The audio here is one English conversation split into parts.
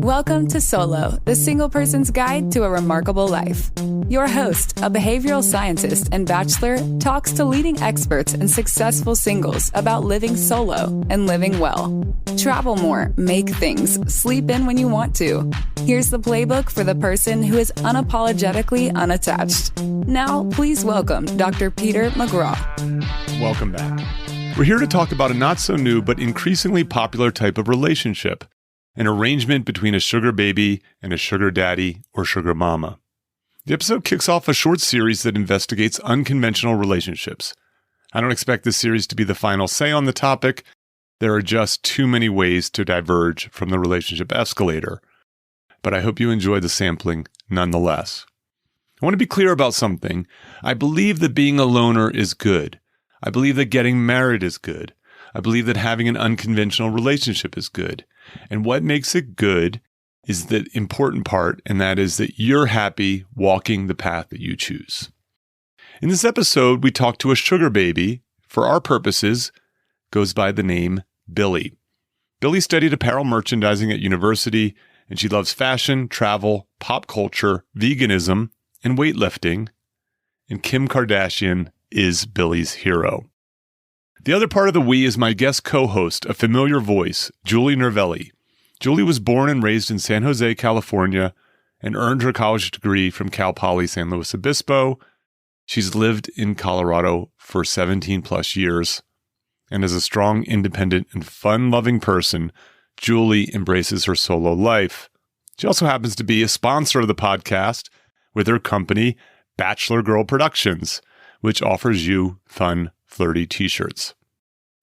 Welcome to Solo, the single person's guide to a remarkable life. Your host, a behavioral scientist and bachelor, talks to leading experts and successful singles about living solo and living well. Travel more, make things, sleep in when you want to. Here's the playbook for the person who is unapologetically unattached. Now, please welcome Dr. Peter McGraw. Welcome back. We're here to talk about a not so new but increasingly popular type of relationship. An arrangement between a sugar baby and a sugar daddy or sugar mama. The episode kicks off a short series that investigates unconventional relationships. I don't expect this series to be the final say on the topic. There are just too many ways to diverge from the relationship escalator. But I hope you enjoy the sampling nonetheless. I want to be clear about something. I believe that being a loner is good. I believe that getting married is good. I believe that having an unconventional relationship is good. And what makes it good is the important part, and that is that you're happy walking the path that you choose. In this episode, we talk to a sugar baby, for our purposes, goes by the name Billy. Billy studied apparel merchandising at university, and she loves fashion, travel, pop culture, veganism, and weightlifting. And Kim Kardashian is Billy's hero. The other part of the we is my guest co-host, a familiar voice, Julie Nervelli. Julie was born and raised in San Jose, California, and earned her college degree from Cal Poly San Luis Obispo. She's lived in Colorado for 17 plus years. And as a strong, independent, and fun-loving person, Julie embraces her solo life. She also happens to be a sponsor of the podcast with her company, Bachelor Girl Productions, which offers you fun, flirty t-shirts.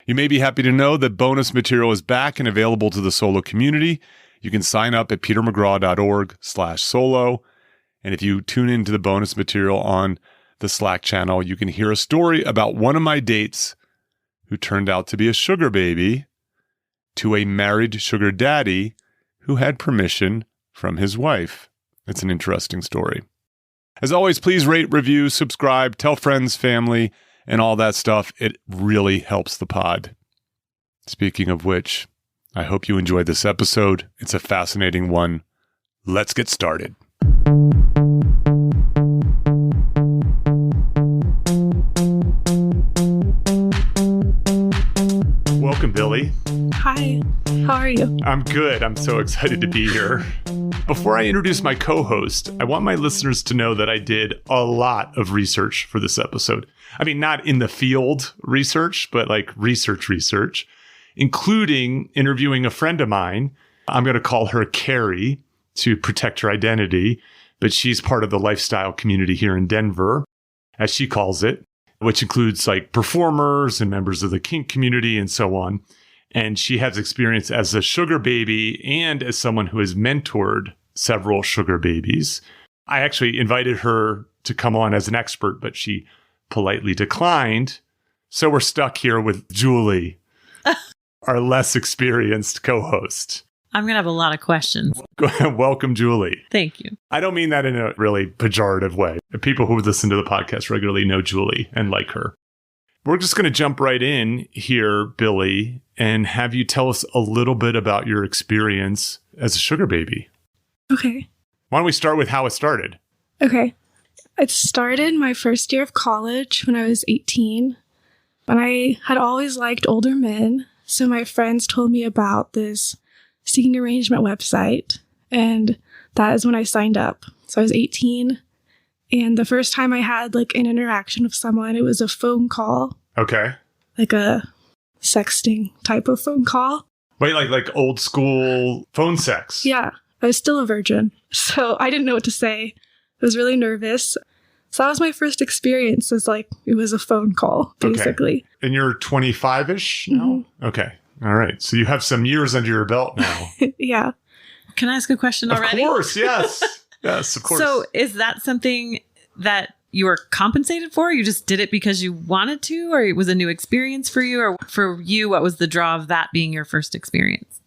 You may be happy to know that bonus material is back and available to the solo community. You can sign up at petermcgraw.org/solo. And if you tune into the bonus material on the Slack channel, you can hear a story about one of my dates who turned out to be a sugar baby to a married sugar daddy who had permission from his wife. It's an interesting story. As always, please rate, review, subscribe, tell friends, family, and all that stuff. It really helps the pod. Speaking of which, I hope you enjoyed this episode. It's a fascinating one. Let's get started. Welcome, Billy. Hi, how are you? I'm good. I'm so excited to be here. Before I introduce my co-host, I want my listeners to know that I did a lot of research for this episode. I mean, not in the field research, but like research, including interviewing a friend of mine. I'm going to call her Carrie to protect her identity, but she's part of the lifestyle community here in Denver, as she calls it, which includes like performers and members of the kink community and so on. And she has experience as a sugar baby and as someone who has mentored several sugar babies. I actually invited her to come on as an expert, but she politely declined. So we're stuck here with Julie, our less experienced co-host. I'm going to have a lot of questions. Welcome, Julie. Thank you. I don't mean that in a really pejorative way. People who listen to the podcast regularly know Julie and like her. We're just going to jump right in here, Billy, and have you tell us a little bit about your experience as a sugar baby. Okay. Why don't we start with how it started? Okay. It started my first year of college when I was 18. And I had always liked older men. So my friends told me about this seeking arrangement website. And that is when I signed up. So I was 18. And the first time I had like an interaction with someone, it was a phone call. Okay. Like a sexting type of phone call. Wait, like old school phone sex? Yeah. I was still a virgin. So I didn't know what to say. I was really nervous. So that was my first experience. It was a phone call, basically. Okay. And you're 25-ish now? Mm-hmm. Okay. All right. So you have some years under your belt now. Yeah. Can I ask a question already? Of course, yes. Yes, of course. So is that something that you were compensated for? You just did it because you wanted to, or it was a new experience for you? Or for you, what was the draw of that being your first experience?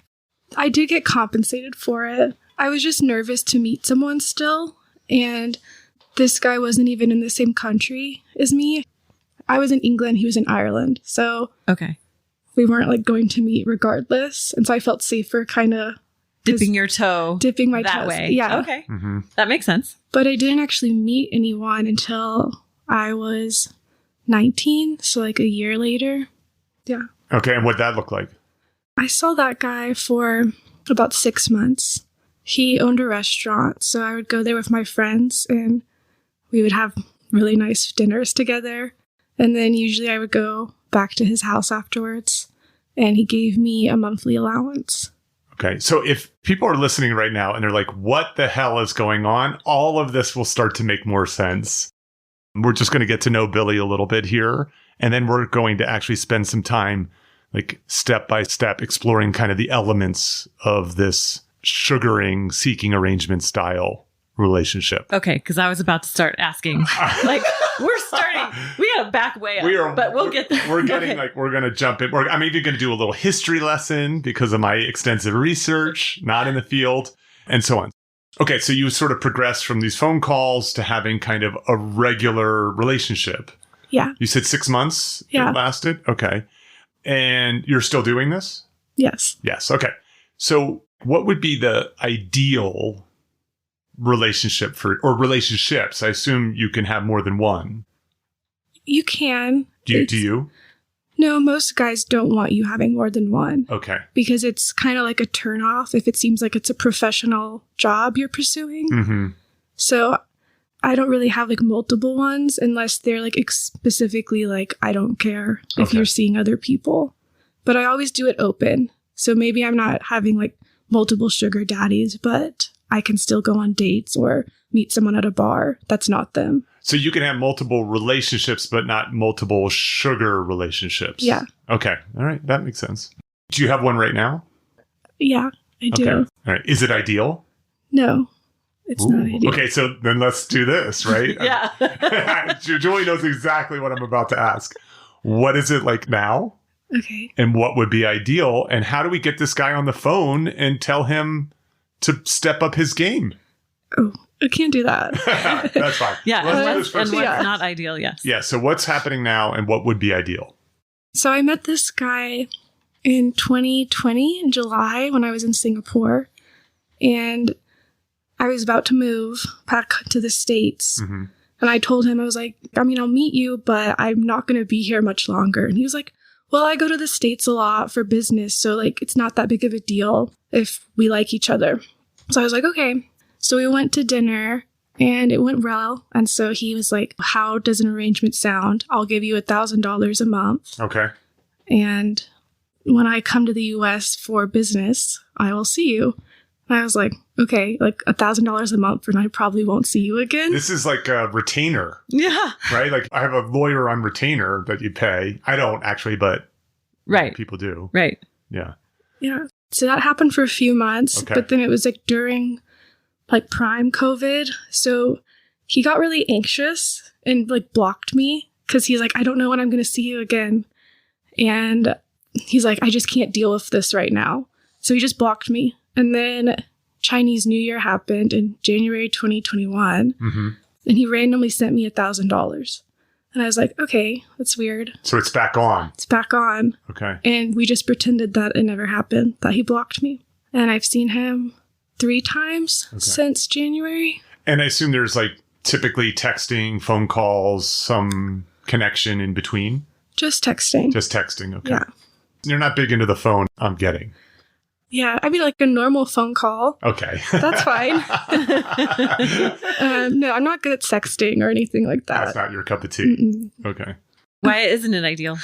I did get compensated for it. I was just nervous to meet someone still. And this guy wasn't even in the same country as me. I was in England. He was in Ireland. So okay, we weren't like going to meet regardless. And so I felt safer kind of Dipping your toe. Dipping my that toes. way. Yeah. Okay. That makes sense. But I didn't actually meet anyone until I was 19. So like a year later. Yeah. Okay. And what'd that look like? I saw that guy for about 6 months. He owned a restaurant. So I would go there with my friends and we would have really nice dinners together. And then usually I would go back to his house afterwards. And he gave me a monthly allowance. Okay. So if people are listening right now and they're like, what the hell is going on? All of this will start to make more sense. We're just going to get to know Billy a little bit here. And then we're going to actually spend some time, like step by step, exploring kind of the elements of this sugaring, seeking arrangement style relationship. Okay. Because I was about to start asking, like, we got to back way up, but we'll get there. We're getting we're going to jump in. I'm even going to do a little history lesson because of my extensive research, not in the field, and so on. Okay, so you sort of progressed from these phone calls to having kind of a regular relationship. Yeah. You said 6 months it lasted? Okay. And you're still doing this? Yes. Yes. Okay. So what would be the ideal relationship or relationships? I assume you can have more than one. You can. Do you? No, most guys don't want you having more than one. Okay. Because it's kind of like a turnoff if it seems like it's a professional job you're pursuing. Mm-hmm. So I don't really have like multiple ones unless they're like specifically like, I don't care if you're seeing other people. But I always do it open. So maybe I'm not having like multiple sugar daddies, but I can still go on dates or meet someone at a bar that's not them. So you can have multiple relationships, but not multiple sugar relationships. Yeah. Okay. All right. That makes sense. Do you have one right now? Yeah, I do. Okay. All right. Is it ideal? No, it's not ideal. Okay. So then let's do this, right? Yeah. Julie knows exactly what I'm about to ask. What is it like now? Okay. And what would be ideal? And how do we get this guy on the phone and tell him to step up his game? Oh, I can't do that. That's fine. Yeah. Let's do And this what's first. not ideal, yes. Yeah. So what's happening now and what would be ideal? So I met this guy in 2020 in July when I was in Singapore. And I was about to move back to the States. Mm-hmm. And I told him, I was like, I'll meet you, but I'm not going to be here much longer. And he was like, well, I go to the States a lot for business. So like, it's not that big of a deal if we like each other. So I was like, okay. So we went to dinner and it went well. And so he was like, how does an arrangement sound? I'll give you $1,000 a month. Okay. And when I come to the US for business, I will see you. And I was like, okay, like $1,000 a month and I probably won't see you again. This is like a retainer. Yeah. Right? Like I have a lawyer on retainer that you pay. I don't actually, but Right. people do. Right. Yeah. Yeah. So that happened for a few months, Okay. but then it was like during like prime COVID. So he got really anxious and like blocked me because he's like, I don't know when I'm going to see you again. And he's like, I just can't deal with this right now. So he just blocked me. And then Chinese New Year happened in January 2021. Mm-hmm. And he randomly sent me $1,000. And I was like, okay, that's weird. So it's back on. It's back on. Okay. And we just pretended that it never happened, that he blocked me. And I've seen him 3 times since January. And I assume there's like typically texting, phone calls, some connection in between. Just texting. Just texting. Okay. Yeah. You're not big into the phone, I'm getting. Yeah, I mean like a normal phone call. Okay. That's fine. No, I'm not good at sexting or anything like that. That's not your cup of tea. Mm-mm. Okay. Why isn't it ideal?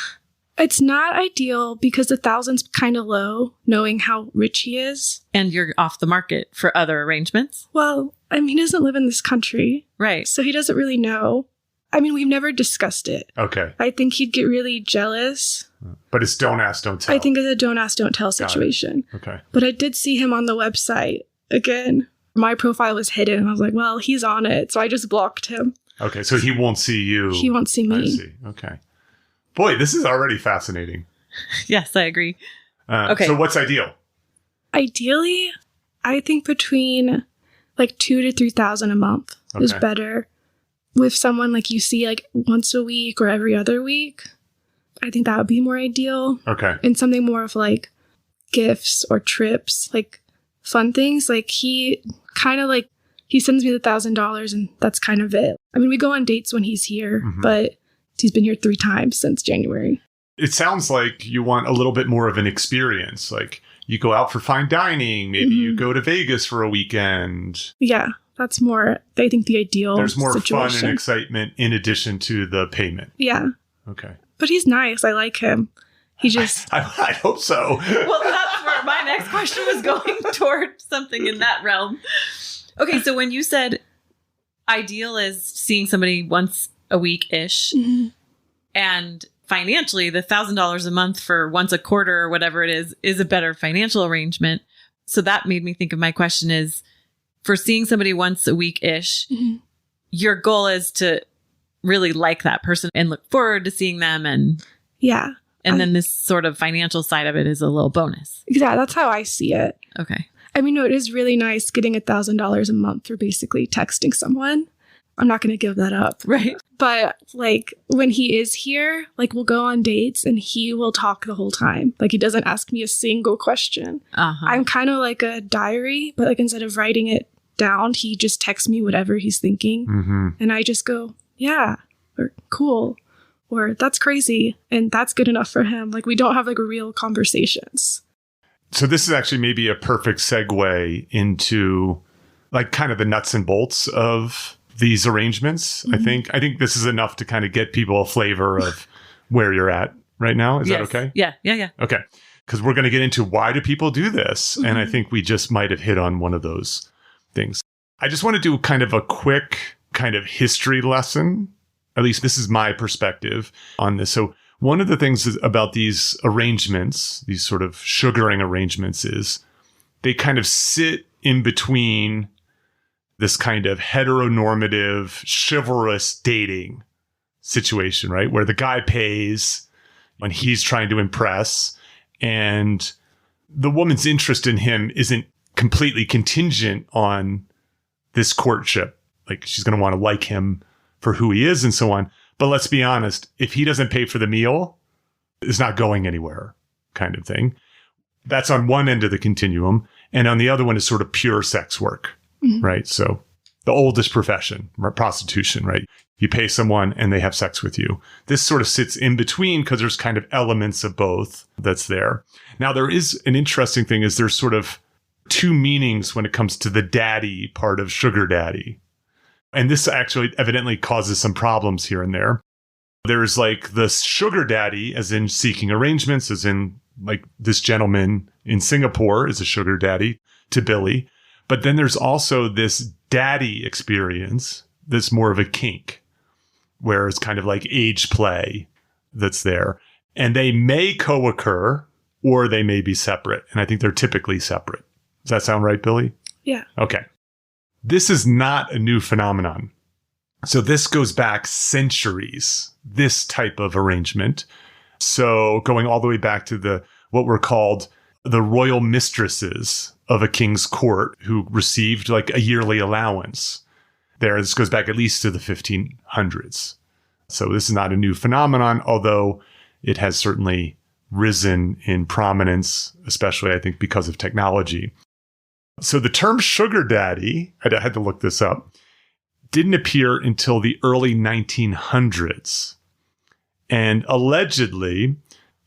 It's not ideal because 1,000's kind of low, knowing how rich he is. And you're off the market for other arrangements? Well, I mean, he doesn't live in this country, Right. so he doesn't really know. I mean, we've never discussed it. Okay. I think he'd get really jealous. But it's don't ask, don't tell. I think it's a don't ask, don't tell Got it. situation. Okay. But I did see him on the website again. My profile was hidden. And I was like, well, he's on it. So I just blocked him. Okay. So he won't see you. He won't see me. I see. Okay. Boy, this is already fascinating. Yes, I agree. Okay. So what's ideal? Ideally, I think between like 2,000 to 3,000 a month is Okay. better. With someone like you see like once a week or every other week, I think that would be more ideal. Okay. And something more of like gifts or trips, like fun things. Like he sends me the $1,000 and that's kind of it. I mean, we go on dates when he's here, but he's been here 3 times since January. It sounds like you want a little bit more of an experience. Like you go out for fine dining, maybe you go to Vegas for a weekend. Yeah, that's more, I think, the ideal There's more situation. fun and excitement in addition to the payment. Yeah. Okay. But he's nice. I like him. He just... I hope so. Well, that's where my next question was going toward something in that realm. Okay, so when you said ideal is seeing somebody once a week-ish, and financially, the $1,000 a month for once a quarter or whatever it is a better financial arrangement. So that made me think of my question is, for seeing somebody once a week-ish, your goal is to really like that person and look forward to seeing them. And then this sort of financial side of it is a little bonus. Yeah, that's how I see it. Okay. I mean, no, it is really nice getting $1,000 a month for basically texting someone. I'm not going to give that up. Right. But like when he is here, like we'll go on dates and he will talk the whole time. Like he doesn't ask me a single question. I'm kind of like a diary, but like instead of writing it down, he just texts me whatever he's thinking. And I just go, yeah, or cool, or that's crazy. And that's good enough for him. Like we don't have like real conversations. So this is actually maybe a perfect segue into like kind of the nuts and bolts of these arrangements. I think this is enough to kind of get people a flavor of where you're at right now. Is that okay? Yeah. Okay. Because we're going to get into why do people do this? And I think we just might have hit on one of those things. I just want to do kind of a quick kind of history lesson. At least this is my perspective on this. So one of the things about these arrangements, these sort of sugaring arrangements, is they kind of sit in between this kind of heteronormative, chivalrous dating situation, right? Where the guy pays when he's trying to impress, and the woman's interest in him isn't completely contingent on this courtship. Like she's going to want to like him for who he is and so on. But let's be honest, if he doesn't pay for the meal, it's not going anywhere kind of thing. That's on one end of the continuum. And on the other one is sort of pure sex work. Right. So the oldest profession, prostitution, right? You pay someone and they have sex with you. This sort of sits in between because there's kind of elements of both that's there. Now, there is an interesting thing is there's sort of 2 meanings when it comes to the daddy part of sugar daddy. And this actually evidently causes some problems here and there. There's like the sugar daddy as in seeking arrangements, as in like this gentleman in Singapore is a sugar daddy to Billy. But then there's also this daddy experience that's more of a kink, where it's kind of like age play that's there. And they may co-occur or they may be separate. And I think they're typically separate. Does that sound right, Billy? Yeah. Okay. This is not a new phenomenon. So this goes back centuries, this type of arrangement. So going all the way back to what were called the royal mistresses of a king's court who received like a yearly allowance. This goes back at least to the 1500s. So this is not a new phenomenon, although it has certainly risen in prominence, especially I think because of technology. So the term sugar daddy, I had to look this up, didn't appear until the early 1900s. And allegedly,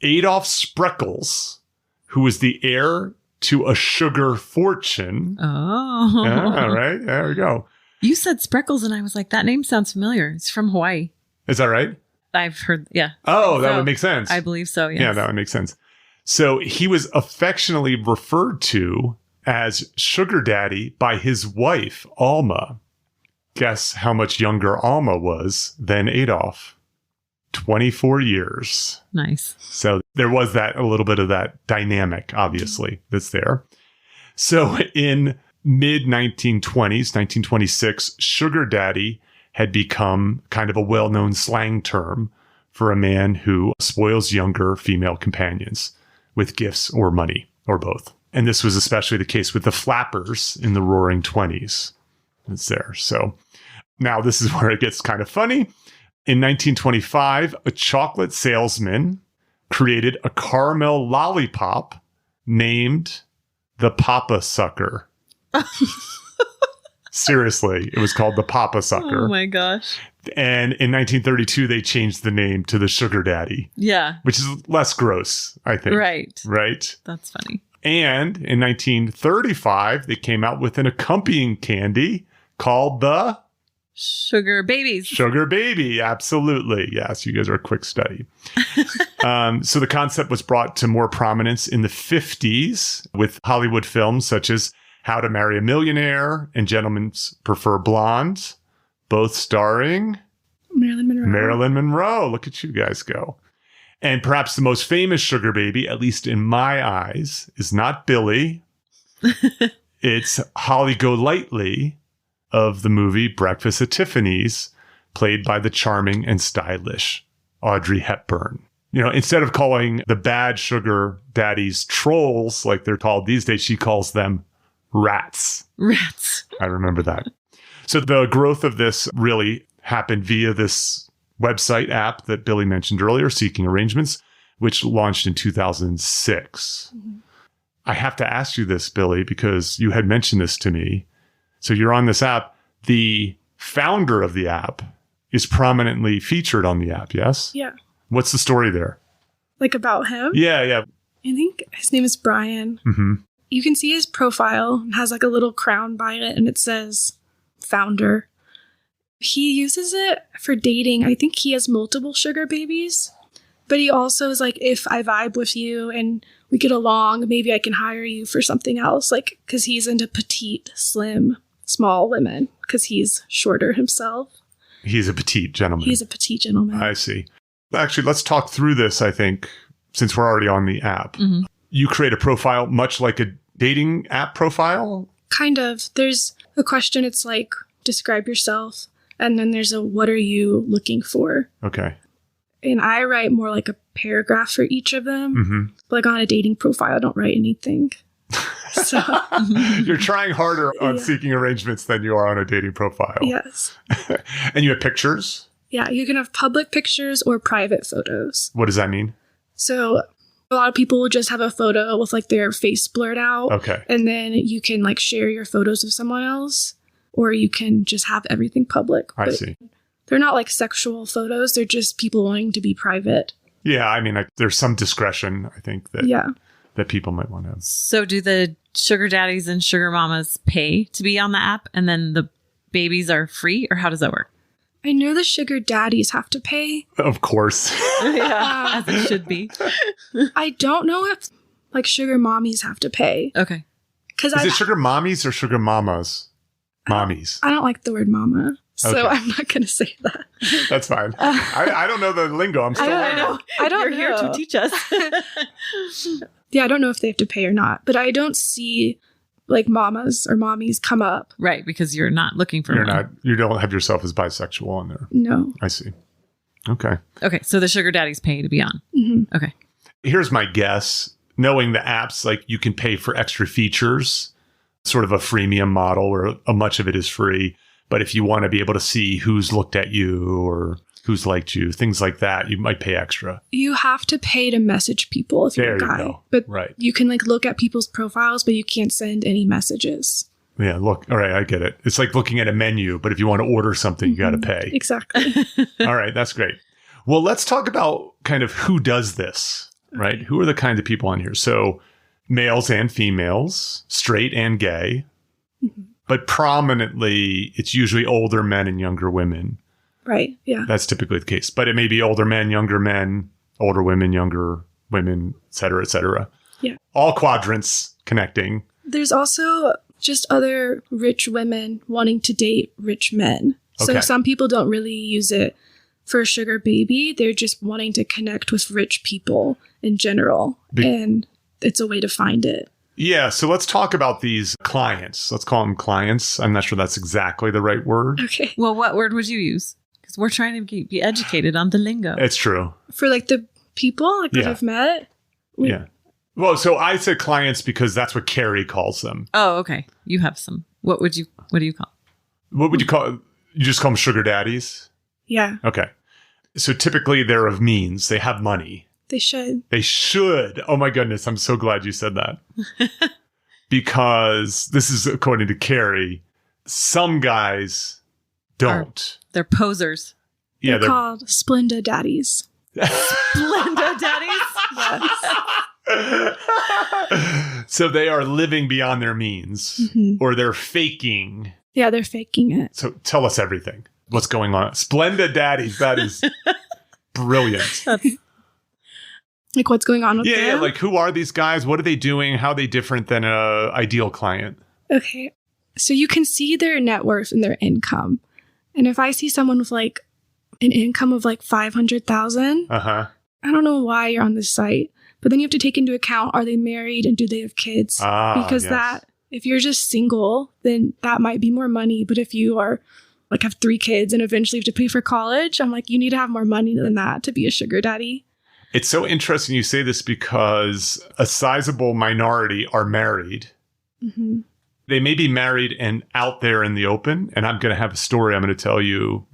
Adolf Spreckels, who was the heir to a sugar fortune. Oh. Yeah, all right. There we go. You said Spreckles and I was like, that name sounds familiar. It's from Hawaii. Is that right? I've heard, yeah. Oh, that would make sense. I believe so, yes. Yeah, that would make sense. So he was affectionately referred to as Sugar Daddy by his wife, Alma. Guess how much younger Alma was than Adolf? 24 years. Nice. So there was a little bit of that dynamic, obviously, that's there. So in mid-1920s, 1926, Sugar Daddy had become kind of a well-known slang term for a man who spoils younger female companions with gifts or money, or both. And this was especially the case with the flappers in the Roaring '20s. It's there. So now this is where it gets kind of funny. In 1925, a chocolate salesman created a caramel lollipop named the Papa Sucker. Seriously, it was called the Papa Sucker. Oh my gosh. And in 1932, they changed the name to the Sugar Daddy. Yeah. Which is less gross, I think. Right. Right? That's funny. And in 1935, they came out with an accompanying candy called the Sugar Babies. Sugar Baby. Absolutely. Yes, you guys are a quick study. So the concept was brought to more prominence in the 50s with Hollywood films such as How to Marry a Millionaire and Gentlemen Prefer Blondes, both starring Marilyn Monroe. Marilyn Monroe. Look at you guys go. And perhaps the most famous sugar baby, at least in my eyes, is not Billy. It's Holly Golightly of the movie Breakfast at Tiffany's, played by the charming and stylish Audrey Hepburn. You know, instead of calling the bad sugar daddies trolls like they're called these days, she calls them rats. Rats. I remember that. So the growth of this really happened via this website app that Billy mentioned earlier, Seeking Arrangements, which launched in 2006. Mm-hmm. I have to ask you this, Billy, because you had mentioned this to me. So you're on this app. The founder of the app is prominently featured on the app, yes? Yeah. What's the story there? Like about him? Yeah. I think his name is Brian. Mm-hmm. You can see his profile. It has like a little crown by it, and it says founder. He uses it for dating. I think he has multiple sugar babies. But he also is like, if I vibe with you and we get along, maybe I can hire you for something else. Like, because he's into petite, slim, small women, because he's shorter himself. He's a petite gentleman. He's a petite gentleman. I see. Actually, let's talk through this, I think, since we're already on the app. Mm-hmm. You create a profile much like a dating app profile? Kind of. There's a question. It's like, describe yourself. And then there's a, what are you looking for? Okay. And I write more like a paragraph for each of them. Mm-hmm. Like on a dating profile, I don't write anything. So you're trying harder on Seeking Arrangements than you are on a dating profile. Yes. And you have pictures? Yeah, you can have public pictures or private photos. What does that mean? So a lot of people will just have a photo with like their face blurred out. Okay. And then you can like share your photos with someone else, or you can just have everything public. I see. They're not like sexual photos. They're just people wanting to be private. Yeah, I mean, there's some discretion, I think, that people might want to have. So do the sugar daddies and sugar mamas pay to be on the app and then the babies are free? Or how does that work? I know the sugar daddies have to pay. Of course. Yeah, as it should be. I don't know if like sugar mommies have to pay. Okay. Is it sugar mommies or sugar mamas? Mommies. I don't like the word mama. So okay. I'm not going to say that. That's fine. I don't know the lingo. I'm still I know. I don't You're know. here to teach us. Yeah, I don't know if they have to pay or not. But I don't see like mamas or mommies come up. Right, because you're not looking for You don't have yourself as bisexual on there. No. I see. Okay. Okay, so the sugar daddies pay to be on. Mm-hmm. Okay. Here's my guess. Knowing the apps, like you can pay for extra features, sort of a freemium model where much of it is free. But if you want to be able to see who's looked at you or who's liked you, things like that, you might pay extra. You have to pay to message people if you're a guy. Go. But right. You can like look at people's profiles, but you can't send any messages. Yeah, look. All right, I get it. It's like looking at a menu, but if you want to order something, you got to pay. Exactly. All right, that's great. Well, let's talk about kind of who does this, right? Okay. Who are the kind of people on here? So males and females, straight and gay. Mm-hmm. But prominently, it's usually older men and younger women. Right, yeah. That's typically the case. But it may be older men, older women, younger women, et cetera, et cetera. Yeah. All quadrants connecting. There's also just other rich women wanting to date rich men. So Okay. Some people don't really use it for a sugar baby. They're just wanting to connect with rich people in general. And it's a way to find it. Yeah, so let's talk about these clients. Let's call them clients. I'm not sure that's exactly the right word. Okay. Well, what word would you use? Because we're trying to be educated on the lingo. It's true. For like the people that I've met? Yeah. Well, so I said clients because that's what Carrie calls them. Oh, okay. You have some. What do you call? What would you call? You just call them sugar daddies? Yeah. Okay. So typically they're of means. They have money. They should. They should. Oh my goodness. I'm so glad you said that. because this is according to Carrie, some guys don't. They're posers. They're called Splenda daddies. Splenda daddies? Yes. So they are living beyond their means, or they're faking. Yeah, they're faking it. So tell us everything. What's going on? Splenda daddies. That is brilliant. Like what's going on with them? Yeah, like who are these guys? What are they doing? How are they different than a ideal client? Okay. So you can see their net worth and their income. And if I see someone with like an income of like 500,000, I don't know why you're on this site, but then you have to take into account, are they married and do they have kids? Because that, if you're just single, then that might be more money. But if you are like have 3 kids and eventually have to pay for college, I'm like, you need to have more money than that to be a sugar daddy. It's so interesting you say this because a sizable minority are married. They may be married and out there in the open. And I'm going to have a story I'm going to tell you.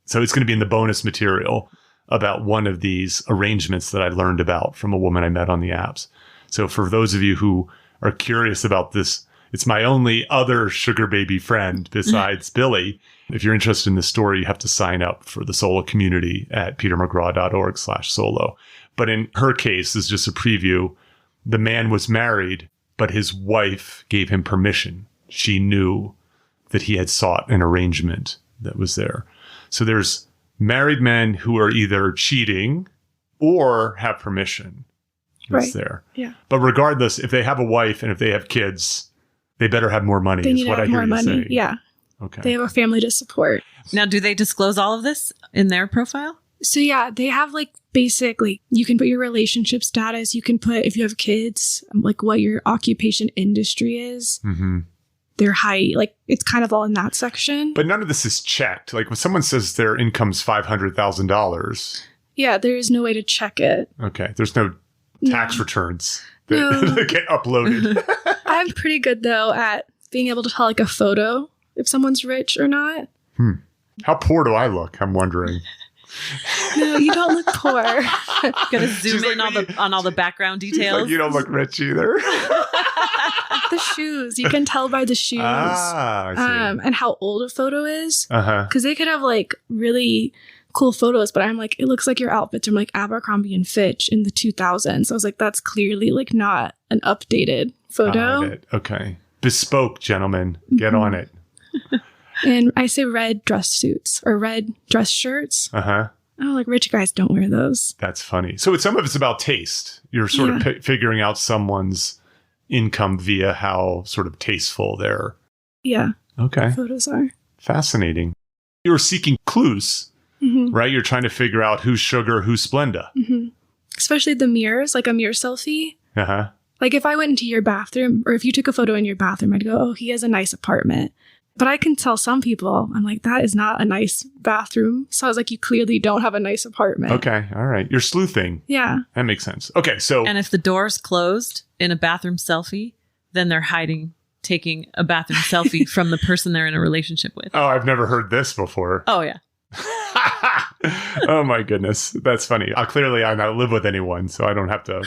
So it's going to be in the bonus material about one of these arrangements that I learned about from a woman I met on the apps. So for those of you who are curious about this, it's my only other sugar baby friend besides Billy. If you're interested in this story, you have to sign up for the solo community at petermcgraw.org/solo. But in her case, this is just a preview. The man was married, but his wife gave him permission. She knew that he had sought an arrangement that was there. So there's married men who are either cheating or have permission. That's there. Yeah. But regardless, if they have a wife and if they have kids, they better have more money. They need is what to have I hear more you money. saying. Yeah. Okay. They have a family to support. Now, do they disclose all of this in their profile? So yeah, they have like basically, you can put your relationship status. You can put, if you have kids, like what your occupation industry is. Their height, like it's kind of all in that section. But none of this is checked. Like when someone says their income's $500,000. Yeah, there is no way to check it. Okay. There's no tax returns that get uploaded. I'm pretty good though at being able to tell like a photo if someone's rich or not. How poor do I look? I'm wondering. No, you don't look poor. Gotta zoom in on all the background details. Like, you don't look rich either. The shoes. You can tell by the shoes. I see. And how old a photo is. Because they could have like really cool photos, but I'm like, it looks like your outfits are like Abercrombie and Fitch in the 2000s. So I was like, that's clearly like not an updated photo. Okay. Bespoke, gentlemen. Get on it. And I say red dress suits or red dress shirts. Oh, like rich guys don't wear those. That's funny. So some of it's about taste. You're sort of figuring out someone's income via how sort of tasteful their photos are. Fascinating. You're seeking clues, right? You're trying to figure out who's sugar, who's Splenda. Especially the mirrors, like a mirror selfie. Like if I went into your bathroom or if you took a photo in your bathroom, I'd go, oh, he has a nice apartment. But I can tell some people, I'm like, that is not a nice bathroom. So I was like, you clearly don't have a nice apartment. Okay. All right. You're sleuthing. Yeah. That makes sense. Okay. So. And if the door's closed in a bathroom selfie, then they're taking a bathroom selfie from the person they're in a relationship with. Oh, I've never heard this before. Oh, yeah. Oh, my goodness. That's funny. Clearly, I don't live with anyone, so I don't have to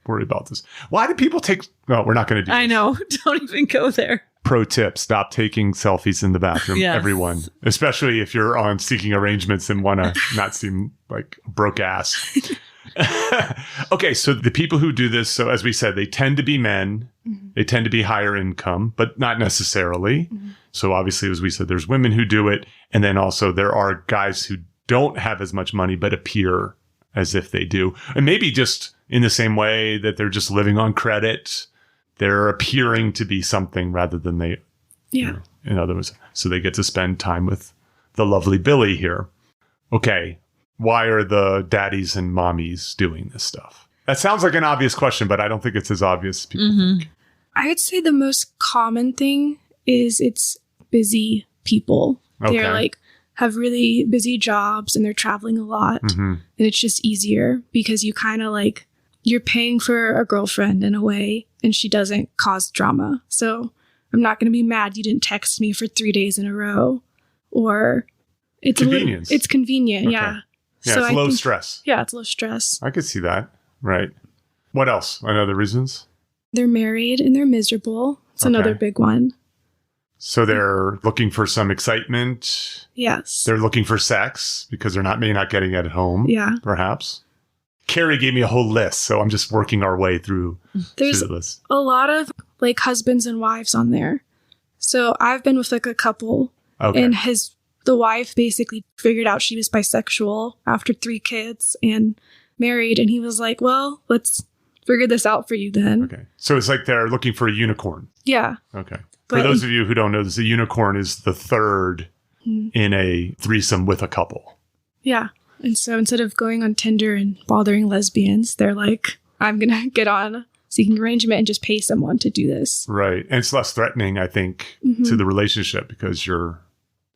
worry about this. Why do people take... No, we're not going to do this. I know. Don't even go there. Pro tip, stop taking selfies in the bathroom, everyone. Especially if you're on seeking arrangements and want to not seem like a broke ass. Okay, so the people who do this, so as we said, they tend to be men. They tend to be higher income, but not necessarily. So obviously, as we said, there's women who do it. And then also there are guys who don't have as much money, but appear as if they do. And maybe just in the same way that they're just living on credit. They're appearing to be something rather than they, in other words, so they get to spend time with the lovely Billy here. Okay, why are the daddies and mommies doing this stuff? That sounds like an obvious question, but I don't think it's as obvious as people think. I would say the most common thing is it's busy people. Okay. They're like, have really busy jobs and they're traveling a lot. And it's just easier because you kind of like, you're paying for a girlfriend in a way and she doesn't cause drama. So I'm not going to be mad you didn't text me for 3 days in a row. Or it's convenience. It's convenient, Yeah, so it's low stress. Yeah, it's low stress. I could see that. Right. What else? Any other reasons? They're married and they're miserable. It's another big one. So they're looking for some excitement. Yes. They're looking for sex because they're maybe not getting it at home. Yeah. Perhaps. Carrie gave me a whole list, so I'm just working our way through There's the list. a lot of like husbands and wives on there. So I've been with like a couple, and the wife basically figured out she was bisexual after 3 kids and married, and he was like, "Well, let's figure this out for you then." Okay, so it's like they're looking for a unicorn. Yeah. Okay. For those of you who don't know this, a unicorn is the third in a threesome with a couple. Yeah. And so instead of going on Tinder and bothering lesbians, they're like, I'm going to get on seeking arrangement and just pay someone to do this. Right. And it's less threatening, I think, to the relationship because you're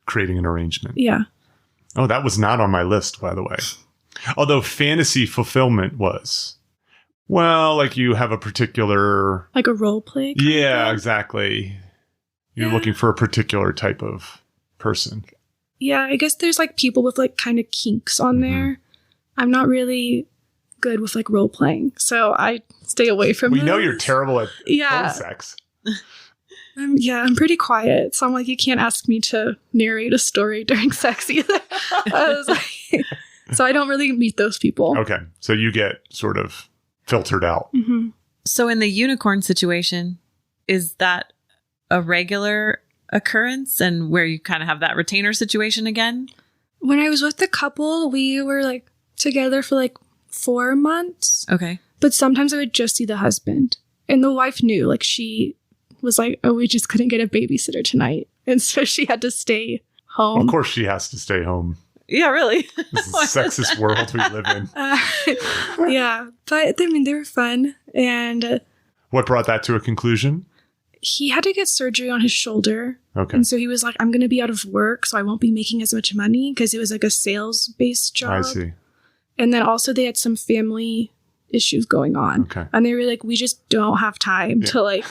creating an arrangement. Yeah. Oh, that was not on my list, by the way. Although fantasy fulfillment was. Well, like you have a particular... Like a role play? Yeah, exactly. You're looking for a particular type of person. Yeah, I guess there's like people with like kind of kinks on there. I'm not really good with like role playing, so I stay away from We know you're terrible at phone sex. I'm pretty quiet, so I'm like, you can't ask me to narrate a story during sex either. So I don't really meet those people. Okay, so you get sort of filtered out. Mm-hmm. So in the unicorn situation, is that a regular occurrence and where you kind of have that retainer situation again? When I was with the couple, we were like together for like 4 months. Okay. But sometimes I would just see the husband. And the wife knew, like she was like, oh, we just couldn't get a babysitter tonight. And so she had to stay home. Of course she has to stay home. Yeah, really. This is the sexist world we live in. Yeah. But I mean, they were fun. And what brought that to a conclusion? he had to get surgery on his shoulder. Okay. And so he was like, I'm going to be out of work, so I won't be making as much money, because it was like a sales-based job. I see. And then also they had some family issues going on. Okay. And they were like, we just don't have time to like...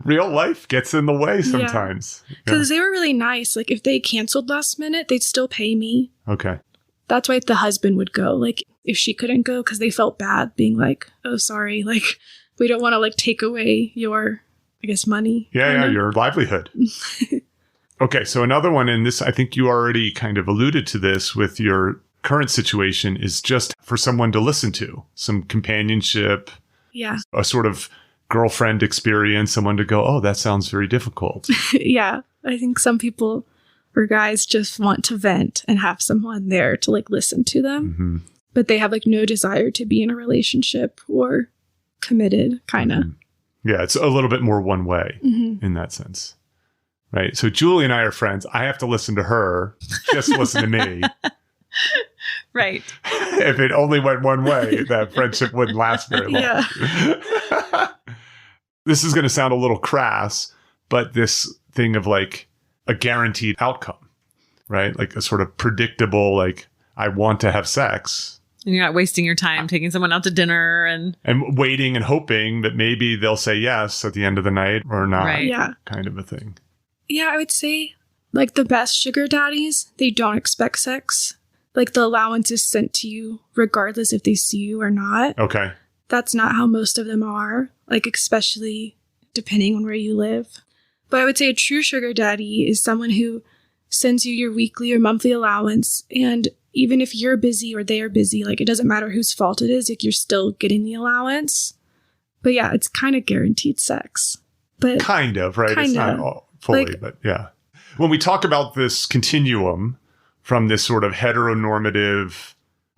Real life gets in the way sometimes. Because they were really nice. Like if they canceled last minute, they'd still pay me. Okay. That's why the husband would go. Like if she couldn't go, because they felt bad being like, oh, sorry. Like we don't want to like take away your, I guess, money. Yeah, your livelihood. Okay. So another one in this, I think you already kind of alluded to this with your current situation, is just for someone to listen to, some companionship. Yeah. A sort of girlfriend experience, someone to go, oh, that sounds very difficult. Yeah. I think some people or guys just want to vent and have someone there to like listen to them. Mm-hmm. But they have like no desire to be in a relationship or committed, kind of. Mm-hmm. Yeah, it's a little bit more one way in that sense. Right. So Julie and I are friends. I have to listen to her. She has to listen to me. Right. If it only went one way, that friendship wouldn't last very long. Yeah. This is going to sound a little crass, but this thing of like a guaranteed outcome, right? Like a sort of predictable, like, I want to have sex. And you're not wasting your time taking someone out to dinner and waiting and hoping that maybe they'll say yes at the end of the night or not. Right. Yeah. Kind of a thing. Yeah, I would say like the best sugar daddies, they don't expect sex. Like the allowance is sent to you regardless if they see you or not. Okay. That's not how most of them are, like especially depending on where you live. But I would say a true sugar daddy is someone who sends you your weekly or monthly allowance. And even if you're busy or they are busy, like it doesn't matter whose fault it is, like you're still getting the allowance. But yeah, it's kind of guaranteed sex. But kind of, right? It's not all fully, like, but yeah. When we talk about this continuum from this sort of heteronormative,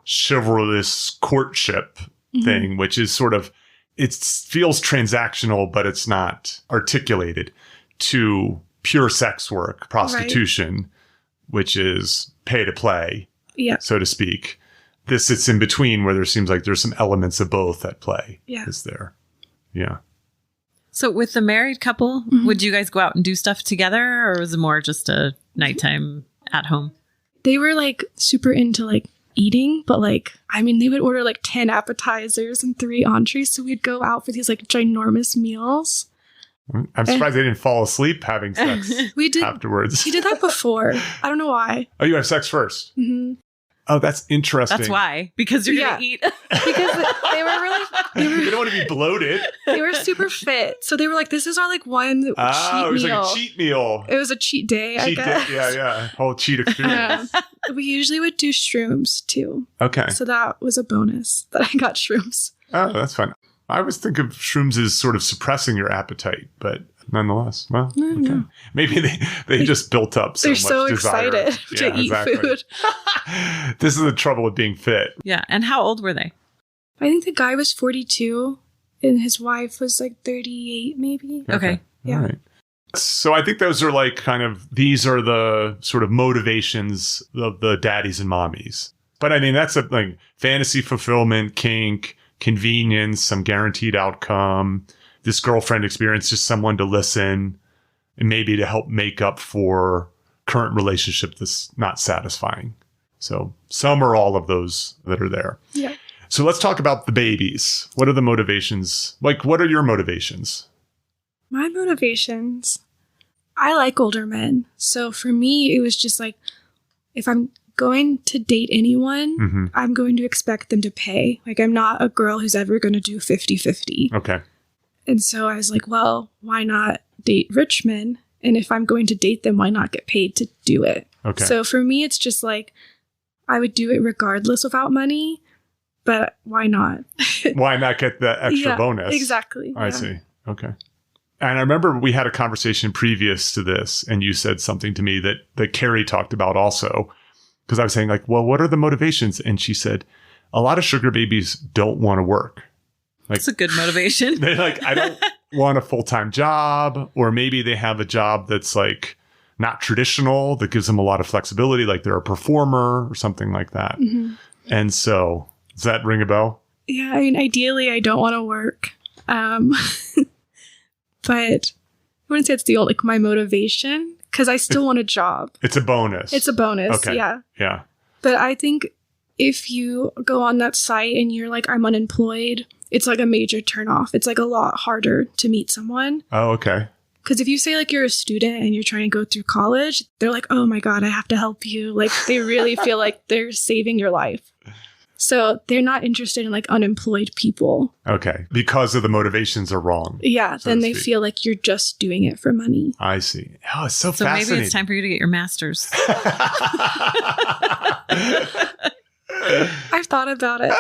chivalrous courtship thing, which is sort of, it feels transactional, but it's not articulated, to pure sex work, prostitution, which is pay to play, so to speak. This sits in between, where there seems like there's some elements of both at play. Yeah. Is there? Yeah. So with the married couple, would you guys go out and do stuff together, or was it more just a nighttime at home? They were like super into like eating, but like, I mean, they would order like 10 appetizers and 3 entrees. So we'd go out for these like ginormous meals. I'm surprised they didn't fall asleep having sex afterwards. We did that before. I don't know why. Oh, you have sex first? Mm-hmm. Oh, that's interesting. That's why. Because you're going to eat. Because they were really, You don't want to be bloated. they were super fit. So they were like, this is our like one cheat it was meal. like a cheat meal. It was a cheat day, I guess. Yeah. Whole cheat experience. We usually would do shrooms too. Okay. So that was a bonus that I got shrooms. Oh, that's fun. I always think of shrooms as sort of suppressing your appetite, but nonetheless, well, okay. No. Maybe they just built up so They're much so desire. excited to eat food. This is the trouble with being fit. Yeah. And how old were they? I think the guy was 42 and his wife was like 38 maybe. Okay. Yeah. All right. So I think those are like these are the sort of motivations of the daddies and mommies. But I mean, that's a like fantasy fulfillment, kink, convenience, some guaranteed outcome. This girlfriend experience, just someone to listen and maybe to help make up for current relationship that's not satisfying. So some or all of those that are there. Yeah. So let's talk about the babies. What are the motivations? Like, what are your motivations? My motivations, I like older men. So for me, it was just like, if I'm going to date anyone, I'm going to expect them to pay. Like, I'm not a girl who's ever going to do 50-50. Okay. And so I was like, well, why not date rich men? And if I'm going to date them, why not get paid to do it? Okay. So for me, it's just like, I would do it regardless without money, but why not? Why not get the extra bonus? Exactly. I see. Okay. And I remember we had a conversation previous to this, and you said something to me that Carrie talked about also, because I was saying like, well, what are the motivations? And she said, a lot of sugar babies don't want to work. Like, That's a good motivation. They're like, I don't want a full-time job, or maybe they have a job that's like not traditional, that gives them a lot of flexibility, like they're a performer or something like that. And so, does that ring a bell? Yeah, I mean, ideally, I don't want to work. But I wouldn't say it's the like my motivation, because I still want a job. It's a bonus. It's a bonus, Okay. Yeah. But I think if you go on that site and you're like, I'm unemployed, it's like a major turnoff. It's like a lot harder to meet someone. Oh, okay. Because if you say like you're a student and you're trying to go through college, they're like, oh my God, I have to help you. Like they really feel like they're saving your life. So they're not interested in like unemployed people. Okay. Because of the motivations are wrong. Yeah. so Then to they speak. feel like you're just doing it for money. I see. Oh, it's so So fascinating. maybe it's time for you to get your master's. I've thought about it.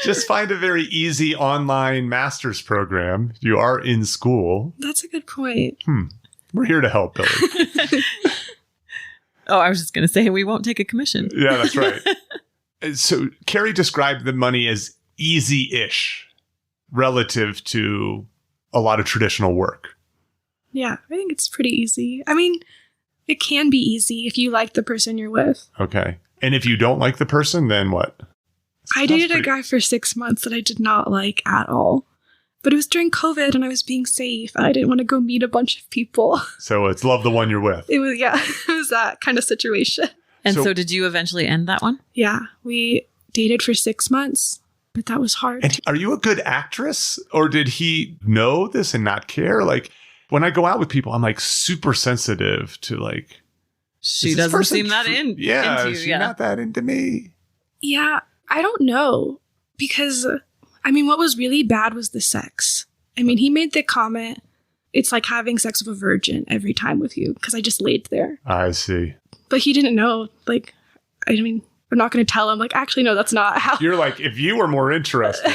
Just find a very easy online master's program. You are in school. That's a good point. We're here to help, Billy. Oh, I was just going to say, we won't take a commission. Yeah, that's right. So Carrie described the money as easy-ish relative to a lot of traditional work. Yeah, I think it's pretty easy. I mean, it can be easy if you like the person you're with. Okay. And if you don't like the person, then what? I dated a guy for 6 months that I did not like at all. But it was during COVID and I was being safe. I didn't want to go meet a bunch of people. So it's love the one you're with. It was that kind of situation. And So- so did you eventually end that one? Yeah, we dated for 6 months, but that was hard. And are you a good actress, or did he know this and not care? Like when I go out with people, I'm like super sensitive to like, She is this doesn't person seem that tr- into Yeah, you. she's Yeah. not that into me. Yeah, I don't know. Because, I mean, what was really bad was the sex. I mean, he made the comment, it's like having sex with a virgin every time with you, because I just laid there. I see. But he didn't know. Like, I mean, I'm not going to tell him, like, actually, no, that's not how. You're like, if you were more interesting,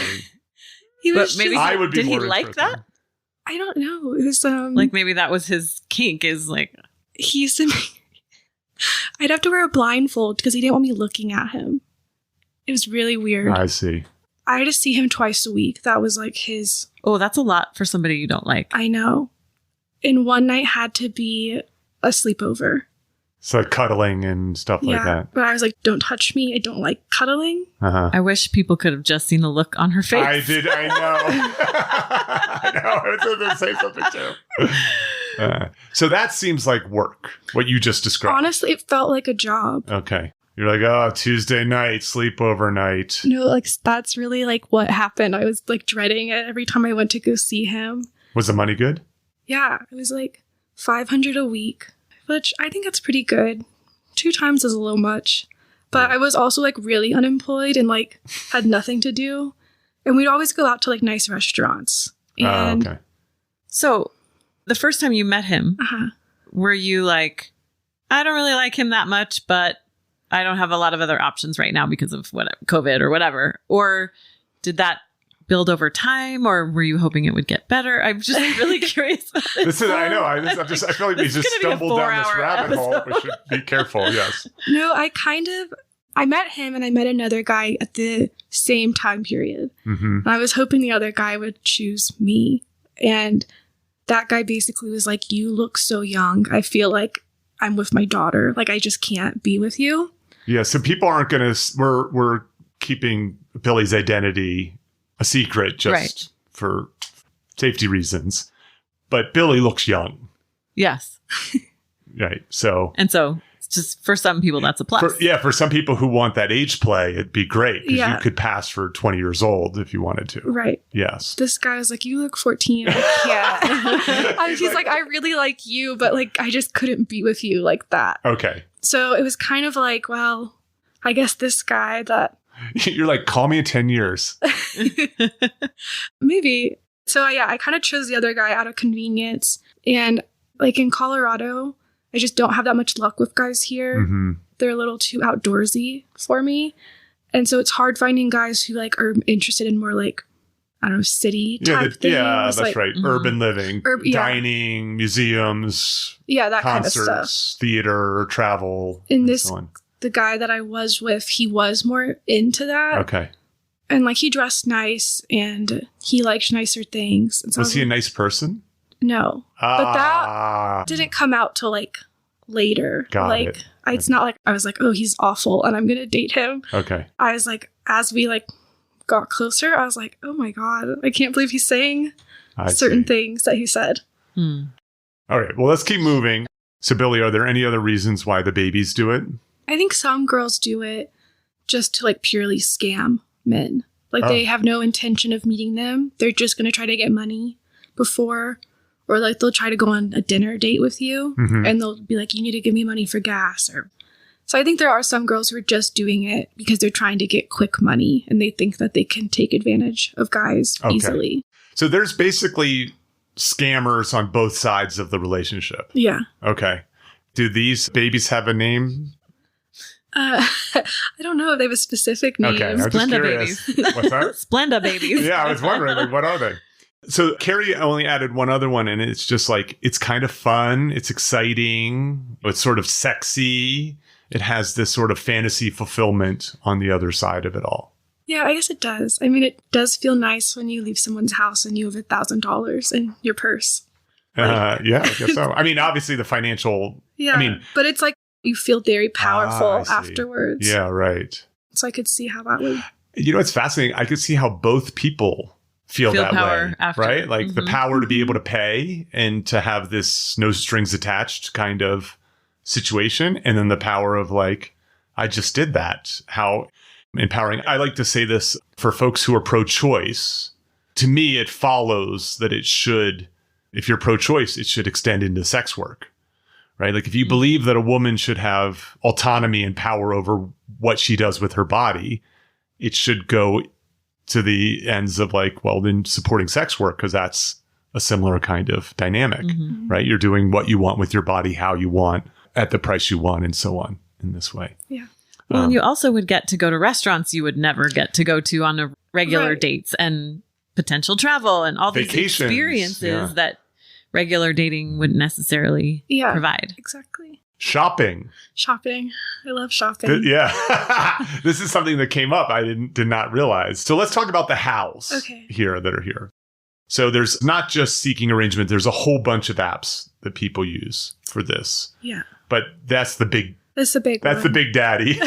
He But was maybe just, I would be did he more like interested. that? I don't know. It was, Like maybe that was his kink, is like, he used to make, I'd have to wear a blindfold because he didn't want me looking at him. It was really weird. I see. I had to see him twice a week. That was like his, oh, that's a lot for somebody you don't like. I know. And one night had to be a sleepover. So cuddling and stuff like that. But I was like, don't touch me. I don't like cuddling. Uh-huh. I wish people could have just seen the look on her face. I did. I know. I know. I was going to say something too. So that seems like work, what you just described. Honestly, it felt like a job. Okay. You're like, oh, Tuesday night, sleepover night. No, like that's really like what happened. I was like dreading it every time I went to go see him. Was the money good? Yeah, it was like $500 a week, which I think that's pretty good 2 times is a little much. But I was also like really unemployed and like had nothing to do. And we'd always go out to like nice restaurants. And okay. So the first time you met him, were you like, I don't really like him that much, but I don't have a lot of other options right now because of COVID or whatever? Or did that build over time, or were you hoping it would get better? I'm just really curious about this. I know. I feel like we just stumbled down this rabbit hole. We should be careful. Yes. No, I met him and I met another guy at the same time period. And I was hoping the other guy would choose me. And that guy basically was like, you look so young. I feel like I'm with my daughter. Like, I just can't be with you. Yeah. So people aren't going to, we're keeping Billy's identity a secret just for safety reasons. But Billy looks young. Yes. Right. So. And so it's just for some people, that's a plus. For some people who want that age play, it'd be great because Yeah. you could pass for 20 years old if you wanted to. Right. Yes. This guy was like, you look 14. Like, yeah. He's like, I really like you, but like, I just couldn't be with you like that. Okay. So it was kind of like, well, I guess this guy that You're like, call me in 10 years. maybe. So yeah, I kind of chose the other guy out of convenience. And like in Colorado, I just don't have that much luck with guys here. They're a little too outdoorsy for me. And so it's hard finding guys who like are interested in more like, I don't know, city type things. Yeah, that's like, right. Urban living, dining, museums, yeah, that concerts, kind of stuff. theater, travel, In and so on. The guy that I was with, he was more into that. Okay. And like he dressed nice and he liked nicer things. And so Was he a nice person? No. But that didn't come out till like later. Got it. It's not like I was like, oh, he's awful and I'm going to date him. Okay. I was like, as we like got closer, I was like, oh my God, I can't believe he's saying certain things that he said. All right. Well, let's keep moving. So Billy, are there any other reasons why the babies do it? I think some girls do it just to like purely scam men. Like they have no intention of meeting them. They're just going to try to get money before, or like they'll try to go on a dinner date with you and they'll be like, you need to give me money for gas. Or so I think there are some girls who are just doing it because they're trying to get quick money and they think that they can take advantage of guys easily. So there's basically scammers on both sides of the relationship. Yeah. Okay. Do these babies have a name? I don't know if they have a specific name. Okay, I'm just Splenda curious. babies. What's that? Splenda babies. Yeah, I was wondering, like, what are they? So Carrie only added one other one, and it's just like, it's kind of fun. It's exciting. It's sort of sexy. It has this sort of fantasy fulfillment on the other side of it all. Yeah, I guess it does. I mean, it does feel nice when you leave someone's house and you have $1,000 in your purse. Yeah, I guess so. I mean, obviously the financial. Yeah, I mean, but it's like you feel very powerful I see. afterwards. Yeah, right. So I could see how that would. You know, it's fascinating. I could see how both people feel that power way, after. right? Like the power to be able to pay and to have this no strings attached kind of situation. And then the power of like, I just did that. How empowering. I like to say this for folks who are pro-choice. To me, it follows that it should, if you're pro-choice, it should extend into sex work, right? Like if you believe that a woman should have autonomy and power over what she does with her body, it should go to the ends of like, well, then supporting sex work, because that's a similar kind of dynamic, right? You're doing what you want with your body, how you want, at the price you want, and so on in this way. Yeah. Well, and you also would get to go to restaurants you would never get to go to on a regular Right. dates, and potential travel and all these Vacations, experiences that regular dating wouldn't necessarily provide. Exactly. Shopping. Shopping. I love shopping. Yeah. This is something that came up I did not realize. So let's talk about the hows here that are here. So there's not just Seeking Arrangement. There's a whole bunch of apps that people use for this. Yeah. But that's the big That's the big That's one. the big daddy,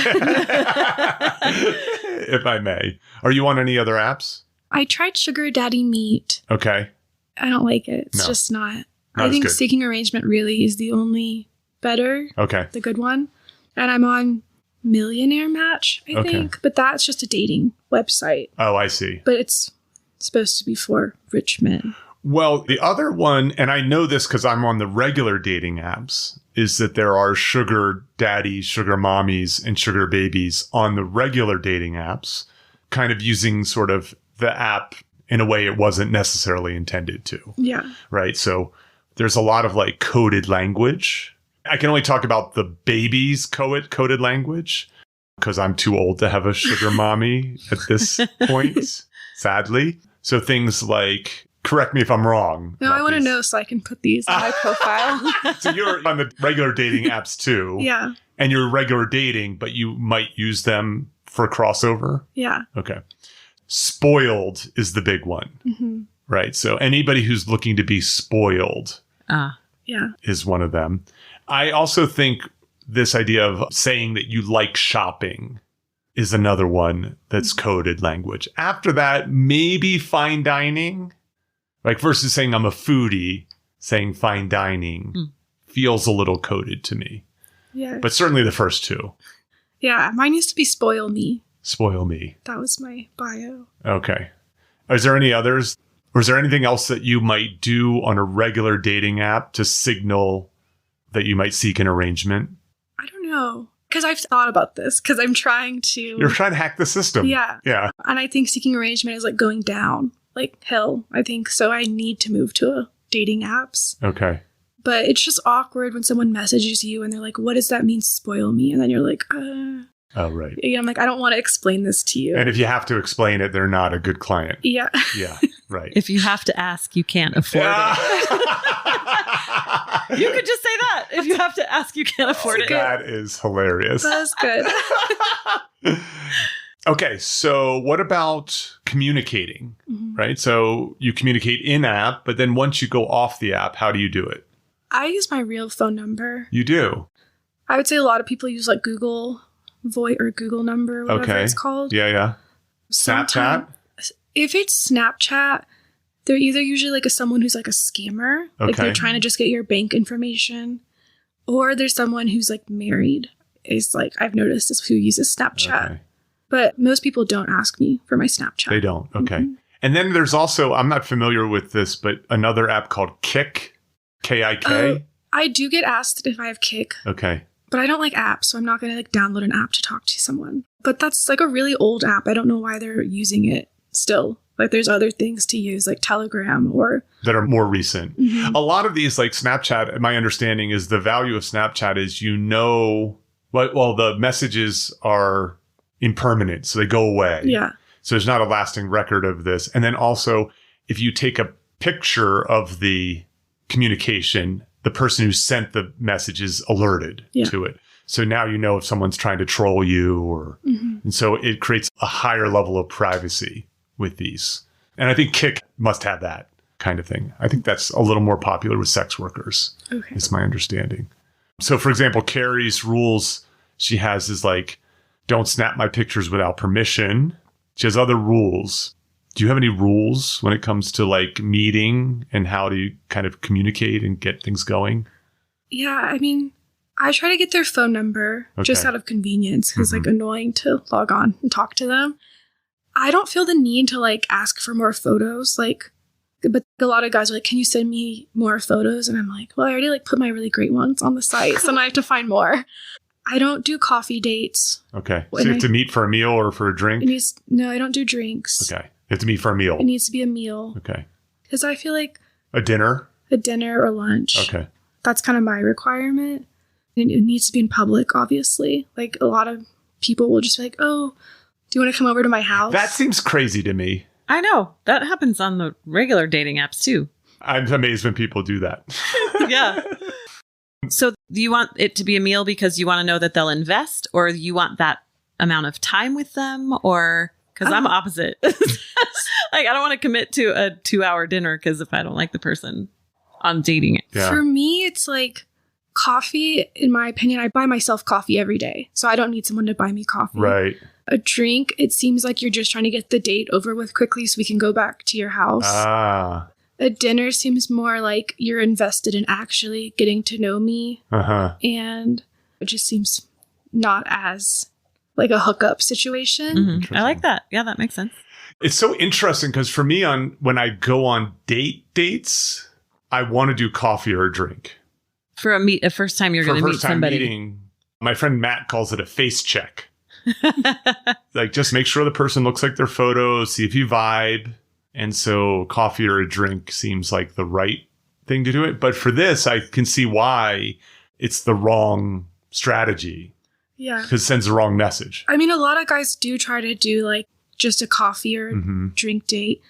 if I may. Are you on any other apps? I tried Sugar Daddy Meet. Okay. I don't like it. It's No. just not. Not I as think good. Seeking Arrangement really is the only better, Okay. the good one. And I'm on Millionaire Match, I Okay. think. But that's just a dating website. Oh, I see. But it's supposed to be for rich men. Well, the other one, and I know this because I'm on the regular dating apps, is that there are sugar daddies, sugar mommies, and sugar babies on the regular dating apps, kind of using sort of the app in a way it wasn't necessarily intended to. Yeah. Right. So there's a lot of like coded language. I can only talk about the baby's coded language because I'm too old to have a sugar mommy at this point, sadly. So things like, correct me if I'm wrong. No, I want to know so I can put these on my profile. So you're on the regular dating apps too. Yeah. And you're regular dating, but you might use them for crossover. Yeah. Okay. Spoiled is the big one. Mm-hmm. Right. So anybody who's looking to be spoiled yeah, is one of them. I also think this idea of saying that you like shopping is another one that's coded language. After that, maybe fine dining. Like versus saying I'm a foodie, saying fine dining feels a little coded to me. Yeah. But certainly the first two. Yeah. Mine used to be spoil me. Spoil me. That was my bio. Okay. Is there any others? Or is there anything else that you might do on a regular dating app to signal that you might seek an arrangement? I don't know. Because I've thought about this because I'm trying to... You're trying to hack the system. Yeah. Yeah. And I think seeking arrangement is like going down, like hill, I think. So I need to move to dating apps. Okay. But it's just awkward when someone messages you and they're like, what does that mean, spoil me? And then you're like, Oh, right. I'm like, I don't want to explain this to you. And if you have to explain it, they're not a good client. Yeah. Yeah, right. If you have to ask, you can't afford it. You could just say that. If you have to ask, you can't afford it. That is hilarious. That's good. Okay, so what about communicating, right? So you communicate in app, but then once you go off the app, how do you do it? I use my real phone number. You do? I would say a lot of people use like Google Voice or Google number, whatever it's called. Yeah, yeah. Snapchat? If it's Snapchat, they're either usually like someone who's like a scammer. Like they're trying to just get your bank information. Or there's someone who's like married. Is like, I've noticed this who uses Snapchat. Okay. But most people don't ask me for my Snapchat. They don't. Okay. And then there's also, I'm not familiar with this, but another app called Kik. K-I-K. I do get asked if I have Kik. Okay. But I don't like apps, so I'm not going to like download an app to talk to someone. But that's like a really old app. I don't know why they're using it still. Like there's other things to use like Telegram or... that are more recent. Mm-hmm. A lot of these like Snapchat, my understanding is the value of Snapchat is well, the messages are impermanent, so they go away. Yeah. So there's not a lasting record of this. And then also, if you take a picture of the communication, the person who sent the message is alerted to it. So now you know if someone's trying to troll you or, and so it creates a higher level of privacy with these. And I think Kik must have that kind of thing. I think that's a little more popular with sex workers. Okay. Is my understanding. So for example, Carrie's rules she has is like, don't snap my pictures without permission. She has other rules. Do you have any rules when it comes to like meeting and how to kind of communicate and get things going? Yeah, I mean, I try to get their phone number just out of convenience because like annoying to log on and talk to them. I don't feel the need to like ask for more photos. Like, but a lot of guys are like, can you send me more photos? And I'm like, well, I already like put my really great ones on the site. So now I have to find more. I don't do coffee dates. Okay. So you have to meet for a meal or for a drink? No, I don't do drinks. Okay. You have to meet for a meal. It needs to be a meal. Okay. Because I feel like... A dinner or lunch. Okay. That's kind of my requirement. And it needs to be in public, obviously. Like, a lot of people will just be like, oh, do you want to come over to my house? That seems crazy to me. I know. That happens on the regular dating apps, too. I'm amazed when people do that. Yeah. So do you want it to be a meal because you want to know that they'll invest, or you want that amount of time with them, or... Because I'm opposite. Like, I don't want to commit to a 2-hour dinner because if I don't like the person, I'm dating it. Yeah. For me, it's like coffee, in my opinion, I buy myself coffee every day. So I don't need someone to buy me coffee. Right. A drink, it seems like you're just trying to get the date over with quickly so we can go back to your house. Ah. A dinner seems more like you're invested in actually getting to know me. Uh-huh. And it just seems not as... like a hookup situation. Mm-hmm. I like that. Yeah, that makes sense. It's so interesting because for me, when I go on dates, I want to do coffee or a drink. For a first time you're going to meet somebody. Meeting, my friend Matt calls it a face check. Like, just make sure the person looks like their photos, see if you vibe. And so coffee or a drink seems like the right thing to do it. But for this, I can see why it's the wrong strategy. Yeah. Because it sends the wrong message. I mean, a lot of guys do try to do like just a coffee or drink date.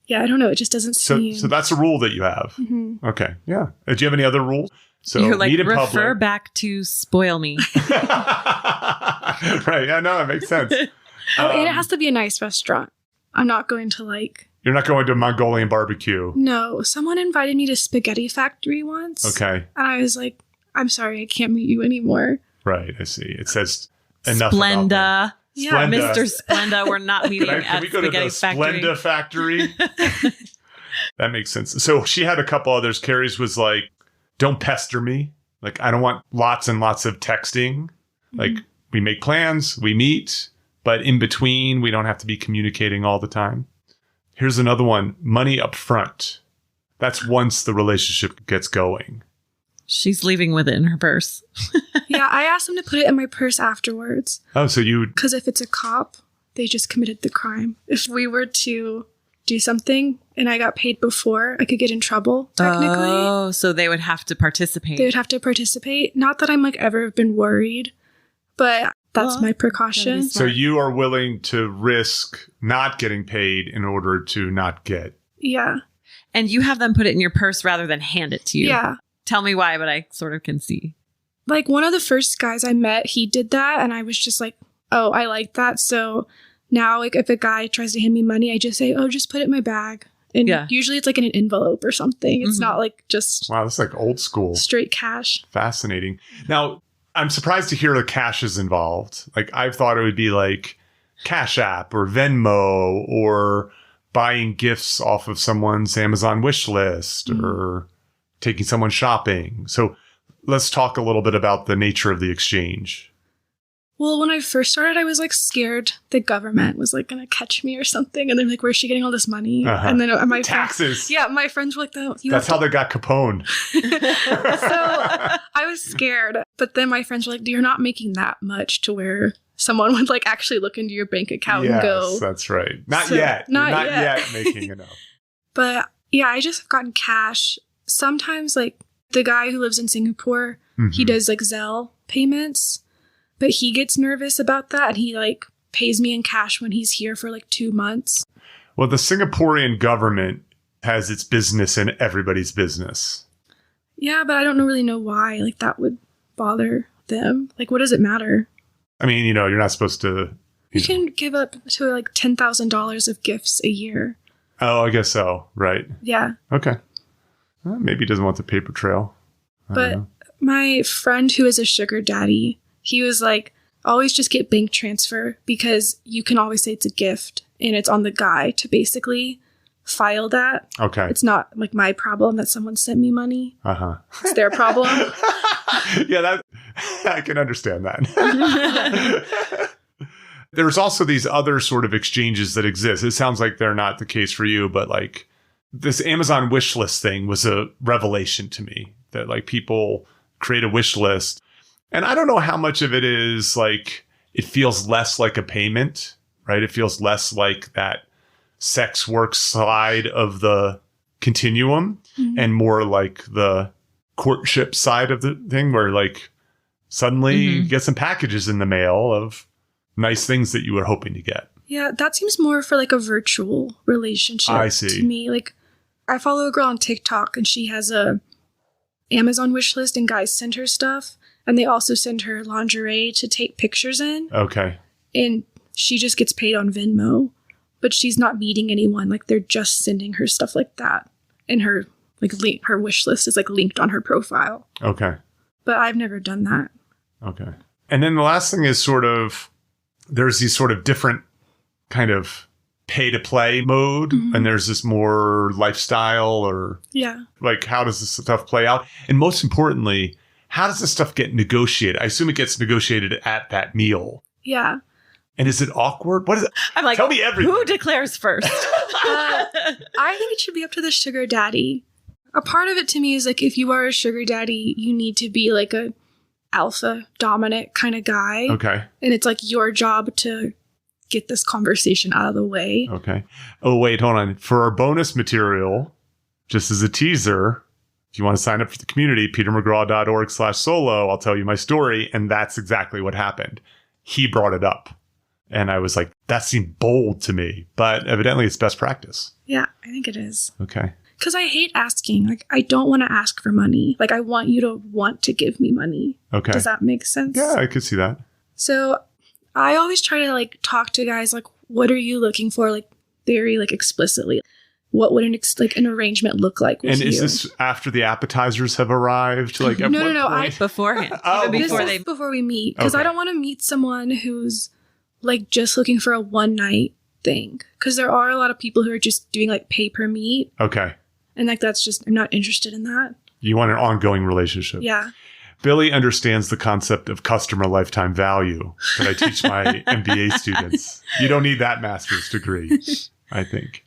Yeah, I don't know. It just doesn't seem. So that's a rule that you have. Mm-hmm. Okay. Yeah. Do you have any other rules? So you're like, meet in refer public. back to spoil me. Right. Yeah, no, that makes sense. And it has to be a nice restaurant. I'm not going to like. You're not going to Mongolian barbecue. No. Someone invited me to Spaghetti Factory once. Okay. And I was like, I'm sorry, I can't meet you anymore. Right. I see. It says enough Splenda. about Yeah. Splenda. Mr. Splenda, we're not meeting at Can we go to the Spaghetti Factory. Splenda Factory? That makes sense. So she had a couple others. Carrie's was like, don't pester me. Like, I don't want lots and lots of texting. Like, we make plans, we meet, but in between, we don't have to be communicating all the time. Here's another one. Money up front. That's once the relationship gets going. She's leaving with it in her purse. Yeah, I asked them to put it in my purse afterwards. Oh, so you... Because if it's a cop, they just committed the crime. If we were to do something and I got paid before, I could get in trouble, technically. Oh, so they would have to participate. They would have to participate. Not that I'm like ever been worried, but that's my precaution. So you are willing to risk not getting paid in order to not get... Yeah. And you have them put it in your purse rather than hand it to you. Yeah. Tell me why, but I sort of can see. Like, one of the first guys I met, he did that, and I was just like, oh, I like that. So now, like, if a guy tries to hand me money, I just say, oh, just put it in my bag. And usually it's like in an envelope or something. It's not like just... Wow, that's like old school. Straight cash. Fascinating. Now, I'm surprised to hear the cash is involved. Like, I've thought it would be like Cash App or Venmo or buying gifts off of someone's Amazon wish list or taking someone shopping. So let's talk a little bit about the nature of the exchange. Well, when I first started, I was like scared the government was like going to catch me or something. And they're like, where's she getting all this money? And then my taxes. My friends were like, that's how they got Capone. So I was scared. But then my friends were like, you're not making that much to where someone would like actually look into your bank account and go. Yes, that's right. Not yet. Not yet making enough. But yeah, I just have gotten cash. Sometimes like the guy who lives in Singapore, he does like Zelle payments. But he gets nervous about that, and he, like, pays me in cash when he's here for, like, 2 months. Well, the Singaporean government has its business in everybody's business. Yeah, but I don't really know why, like, that would bother them. Like, what does it matter? I mean, you're not supposed to... You can give up to, like, $10,000 of gifts a year. Oh, I guess so. Right. Yeah. Okay. Well, maybe he doesn't want the paper trail. But my friend who is a sugar daddy... He was like, always just get bank transfer because you can always say it's a gift and it's on the guy to basically file that. Okay. It's not like my problem that someone sent me money. It's their problem. Yeah, I can understand that. There's also these other sort of exchanges that exist. It sounds like they're not the case for you, but like this Amazon wish list thing was a revelation to me that like people create a wish list. And I don't know how much of it is like, it feels less like a payment, right? It feels less like that sex work side of the continuum and more like the courtship side of the thing where like suddenly you get some packages in the mail of nice things that you were hoping to get. Yeah, that seems more for like a virtual relationship to me. Like I follow a girl on TikTok and she has a Amazon wish list and guys send her stuff. And they also send her lingerie to take pictures in. Okay. And she just gets paid on Venmo. But she's not meeting anyone. Like, they're just sending her stuff like that. And her, like, her wish list is, like, linked on her profile. Okay. But I've never done that. Okay. And then the last thing is sort of, there's these sort of different kind of pay-to-play mode. And there's this more lifestyle or... Yeah. Like, how does this stuff play out? And most importantly... How does this stuff get negotiated? I assume it gets negotiated at that meal. Yeah. And is it awkward? What is it? I'm like, tell me everything. Who declares first? I think it should be up to the sugar daddy. A part of it to me is like, if you are a sugar daddy, you need to be like a alpha dominant kind of guy. Okay. And it's like your job to get this conversation out of the way. Okay. Oh, wait, hold on. For our bonus material, just as a teaser, if you want to sign up for the community, petermcgraw.org/solo, I'll tell you my story. And that's exactly what happened. He brought it up. And I was like, that seemed bold to me. But evidently it's best practice. Yeah, I think it is. Okay. Because I hate asking. Like, I don't want to ask for money. Like, I want you to want to give me money. Okay. Does that make sense? Yeah, I could see that. So I always try to like talk to guys like, what are you looking for? Like very like explicitly. What would an arrangement look like with And you? is this after the appetizers have arrived? Like at No, what no, point? Beforehand. Oh, Even This before is they. before we meet. Because Okay. I don't want to meet someone who's like just looking for a one night thing. Because there are a lot of people who are just doing like pay per meet. Okay. And like that's just, I'm not interested in that. You want an ongoing relationship. Yeah. Billy understands the concept of customer lifetime value that I teach my MBA students. You don't need that master's degree, I think.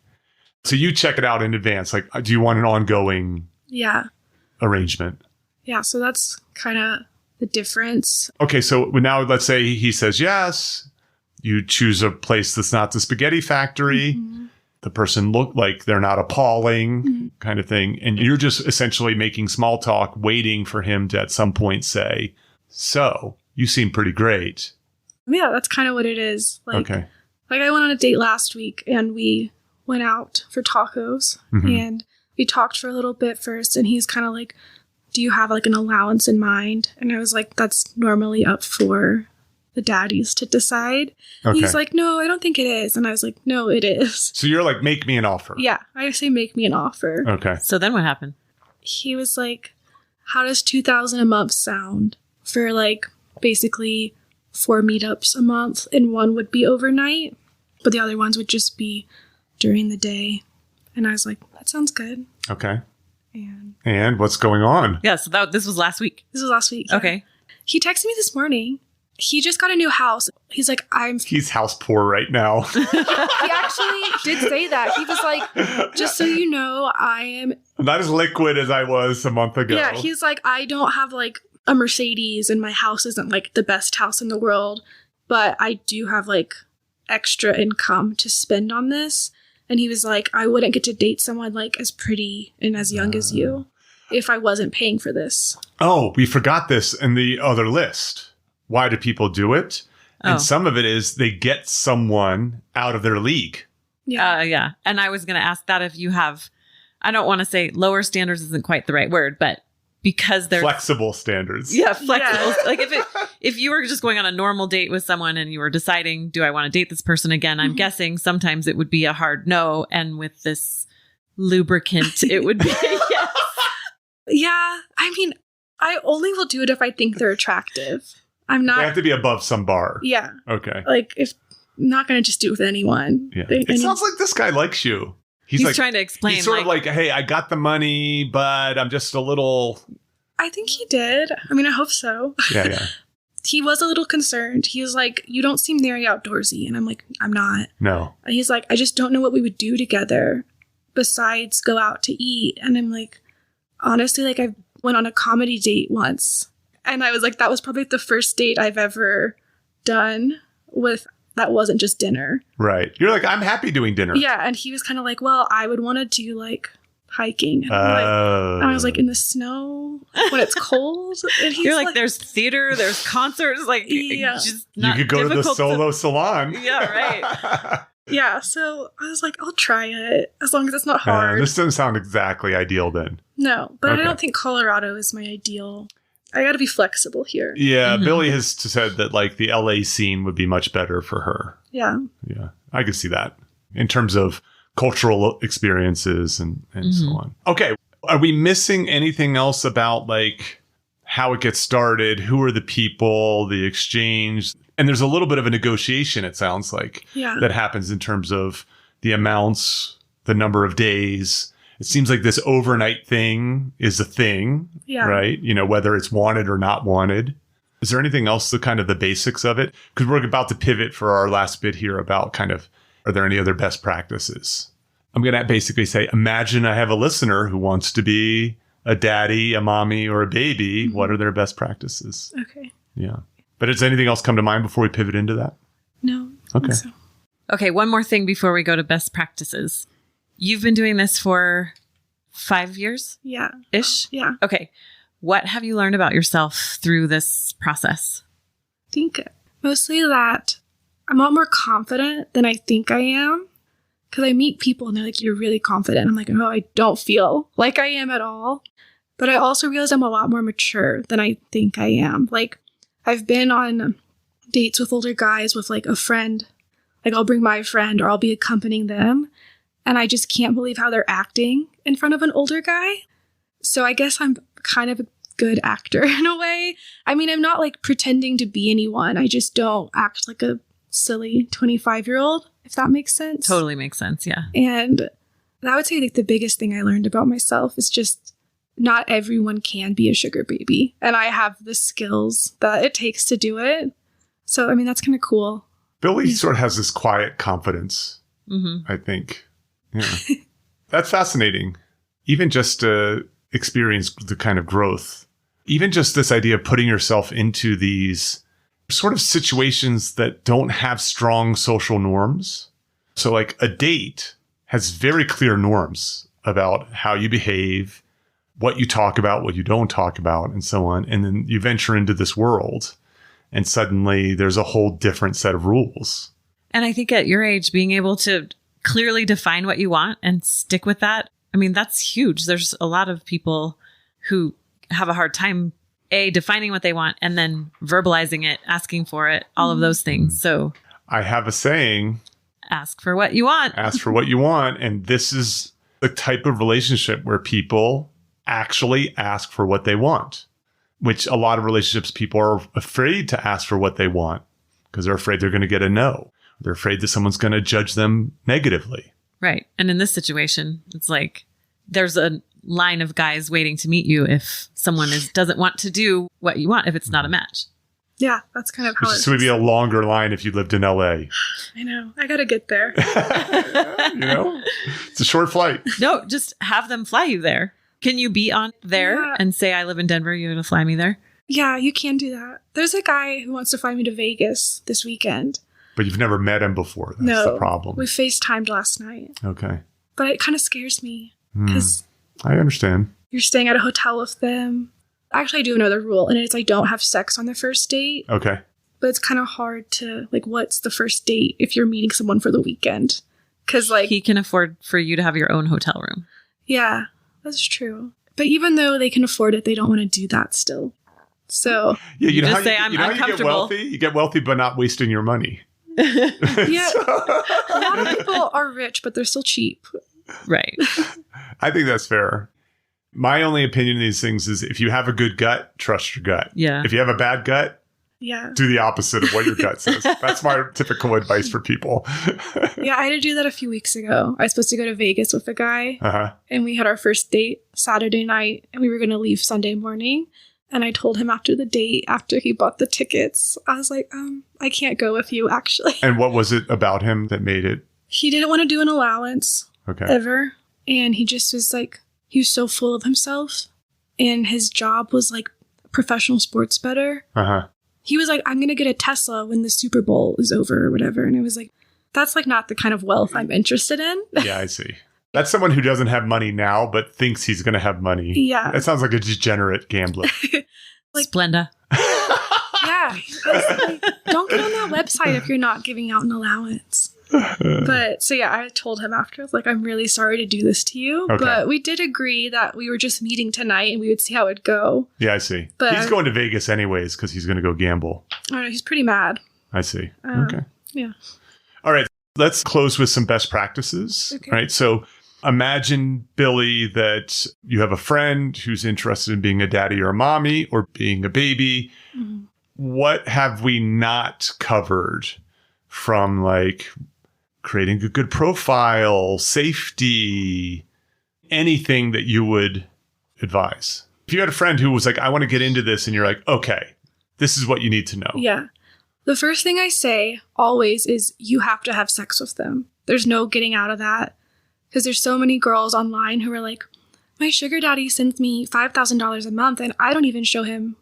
So you check it out in advance. Like, do you want an ongoing Yeah. arrangement? Yeah. So that's kind of the difference. Okay, so now let's say he says yes. You choose a place that's not the spaghetti factory. Mhm. The person look like they're not appalling, Mhm. kind of thing. And you're just essentially making small talk, waiting for him to at some point say, so you seem pretty great. Yeah, that's kind of what it is. Like, Okay. like I went on a date last week and we went out for tacos Mhm. and we talked for a little bit first and he's kind of like, do you have like an allowance in mind? And I was like, that's normally up for the daddies to decide. Okay. He's like, no, I don't think it is. And I was like, no, it is. So you're like, make me an offer. Yeah, I say make me an offer. Okay. So then what happened? He was like, how does 2,000 a month sound for like basically 4 meetups a month, and one would be overnight, but the other ones would just be during the day. And I was like, that sounds good. Okay. And And what's going on? Yeah, so this was last week. this was last week. Yeah. Okay. He texted me this morning. He just got a new house. He's like, He's house poor right now. he actually did say that. He was like, just so you know, I am. Not as liquid as I was a month ago. Yeah, he's like, I don't have like a Mercedes and my house isn't like the best house in the world, but I do have like extra income to spend on this. And he was like, I wouldn't get to date someone like as pretty and as young as you if I wasn't paying for this. Oh, we forgot this in the other list. Why do people do it? And some of it is they get someone out of their league. Yeah. Yeah. And I was going to ask that if you have, I don't want to say lower standards isn't quite the right word, but because they're Flexible standards. yeah, flexible. Yeah. Like if you were just going on a normal date with someone and you were deciding, do I want to date this person again? I'm guessing sometimes it would be a hard no. And with this lubricant, it would be a yes. Yeah. I mean, I only will do it if I think they're attractive. I'm They have not. to be above some bar. Yeah. Okay. Like, if I'm not going to just do it with anyone. Yeah. They- It sounds like this guy likes you. He's like, trying to explain. he's sort of like, hey, I got the money, but I'm just a little. I think he did. I mean, I hope so. Yeah. He was a little concerned. He was like, you don't seem very outdoorsy. And I'm like, I'm not. No. And he's like, I just don't know what we would do together besides go out to eat. And I'm like, honestly, like I went on a comedy date once. And I was like, that was probably the first date I've ever done with that wasn't just dinner. Right. You're like, I'm happy doing dinner. Yeah. And he was kind of like, well, I would want to do like hiking. And I was like, in the snow when it's cold. And he's you're like, there's theater, there's concerts, like Yeah. just you not could go to the difficult solo salon. Yeah, right. yeah. So I was like, I'll try it as long as it's not hard. This doesn't sound exactly ideal then. No, but Okay. I don't think Colorado is my ideal. I got to be flexible here. Yeah, Mhm. Billy has said that like the LA scene would be much better for her. Yeah. Yeah, I could see that in terms of cultural experiences and so Mhm. on. Okay, are we missing anything else about like how it gets started? Who are the people, the exchange? And there's a little bit of a negotiation, it sounds like, Yeah. that happens in terms of the amounts, the number of days. It seems like this overnight thing is a thing, Yeah. right? You know, whether it's wanted or not wanted. Is there anything else, the kind of the basics of it? Because we're about to pivot for our last bit here about kind of, are there any other best practices? I'm going to basically say, imagine I have a listener who wants to be a daddy, a mommy, or a baby. What are their best practices? Okay. Yeah. But does anything else come to mind before we pivot into that? No. Okay. So. Okay, one more thing before we go to best practices. You've been doing this for 5 years? Yeah. Ish? Yeah. Okay. What have you learned about yourself through this process? I think mostly that I'm a lot more confident than I think I am. Because I meet people and they're like, you're really confident. I'm like, oh, I don't feel like I am at all. But I also realize I'm a lot more mature than I think I am. Like, I've been on dates with older guys with like a friend. Like, I'll bring my friend or I'll be accompanying them. And I just can't believe how they're acting in front of an older guy. So I guess I'm kind of a good actor in a way. I mean, I'm not like pretending to be anyone. I just don't act like a silly 25-year-old, if that makes sense. Totally makes sense, yeah. And I would say like the biggest thing I learned about myself is just not everyone can be a sugar baby. And I have the skills that it takes to do it. So, I mean, that's kind of cool. Billy sort of has this quiet confidence, I think. Yeah. That's fascinating. Even just to experience the kind of growth, even just this idea of putting yourself into these sort of situations that don't have strong social norms. So like a date has very clear norms about how you behave, what you talk about, what you don't talk about, and so on. And then you venture into this world and suddenly there's a whole different set of rules. And I think at your age, being able to clearly define what you want and stick with that, I mean, that's huge. There's a lot of people who have a hard time, defining what they want and then verbalizing it, asking for it, all of those things. So I have a saying, ask for what you want. Ask for what you want. And this is the type of relationship where people actually ask for what they want, which a lot of relationships, people are afraid to ask for what they want because they're afraid they're going to get a no. They're afraid that someone's going to judge them negatively. Right. And in this situation, it's like there's a line of guys waiting to meet you if someone doesn't want to do what you want, if it's not a match. Yeah, that's kind of how Which would be a longer line if you lived in LA. I know. I got to get there. You know, it's a short flight. No, just have them fly you there. Can you be on there and say, I live in Denver, you're going to fly me there? Yeah, you can do that. There's a guy who wants to fly me to Vegas this weekend. But you've never met him before. That's No, the problem. We FaceTimed last night. Okay. But it kind of scares me because I understand. you're staying at a hotel with them. Actually, I do another rule, and it's I don't have sex on the first date. Okay. But it's kind of hard to, like, what's the first date if you're meeting someone for the weekend? Because, like... He can afford for you to have your own hotel room. Yeah, that's true. But even though they can afford it, they don't want to do that still. So... Yeah, you know just how say, you, I'm you know how you get uncomfortable. wealthy? You get wealthy but not wasting your money. Yeah, a lot of people are rich, but they're still cheap. Right. I think that's fair. My only opinion on these things is if you have a good gut, trust your gut. Yeah. If you have a bad gut, Yeah. do the opposite of what your gut says. That's my typical advice for people. Yeah, I had to do that a few weeks ago. I was supposed to go to Vegas with a guy, and we had our first date Saturday night, and we were going to leave Sunday morning. And I told him after the date, after he bought the tickets, I was like, I can't go with you, actually. And what was it about him that made it? He didn't want to do an allowance ever. And he just was like, he was so full of himself. And his job was like professional sports bettor. He was like, I'm going to get a Tesla when the Super Bowl is over or whatever. And I was like, that's like not the kind of wealth I'm interested in. Yeah, I see. That's someone who doesn't have money now, but thinks he's going to have money. Yeah. That sounds like a degenerate gambler. Like, Splenda. Yeah. Like, don't get on that website if you're not giving out an allowance. But so yeah, I told him after, I was like, I'm really sorry to do this to you. Okay. But we did agree that we were just meeting tonight and we would see how it'd go. Yeah, I see. But he's going to Vegas anyways because he's going to go gamble. I don't know, he's pretty mad. I see. Okay. Yeah. All right. Let's close with some best practices. Okay. Right. So imagine, Billy, that you have a friend who's interested in being a daddy or a mommy or being a baby. Mm-hmm. What have we not covered from like creating a good profile, safety, anything that you would advise? If you had a friend who was like, I want to get into this, and you're like, okay, this is what you need to know. Yeah. The first thing I say always is you have to have sex with them. There's no getting out of that. Because there's so many girls online who are like, my sugar daddy sends me $5,000 a month and I don't even show him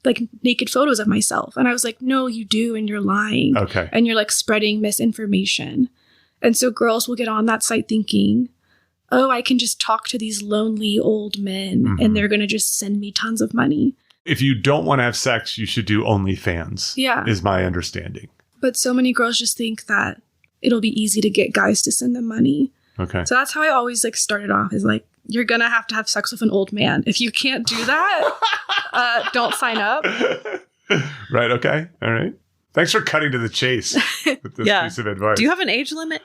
like naked photos of myself. And I was like, no, you do. And you're lying. Okay. And you're like spreading misinformation. And so girls will get on that site thinking, oh, I can just talk to these lonely old men and they're going to just send me tons of money. If you don't want to have sex, you should do OnlyFans. Yeah. Is my understanding. But so many girls just think that it'll be easy to get guys to send them money. Okay. So that's how I always like started off is like, you're going to have sex with an old man. If you can't do that, don't sign up. Right. Okay. All right. Thanks for cutting to the chase with this piece of advice. Do you have an age limit?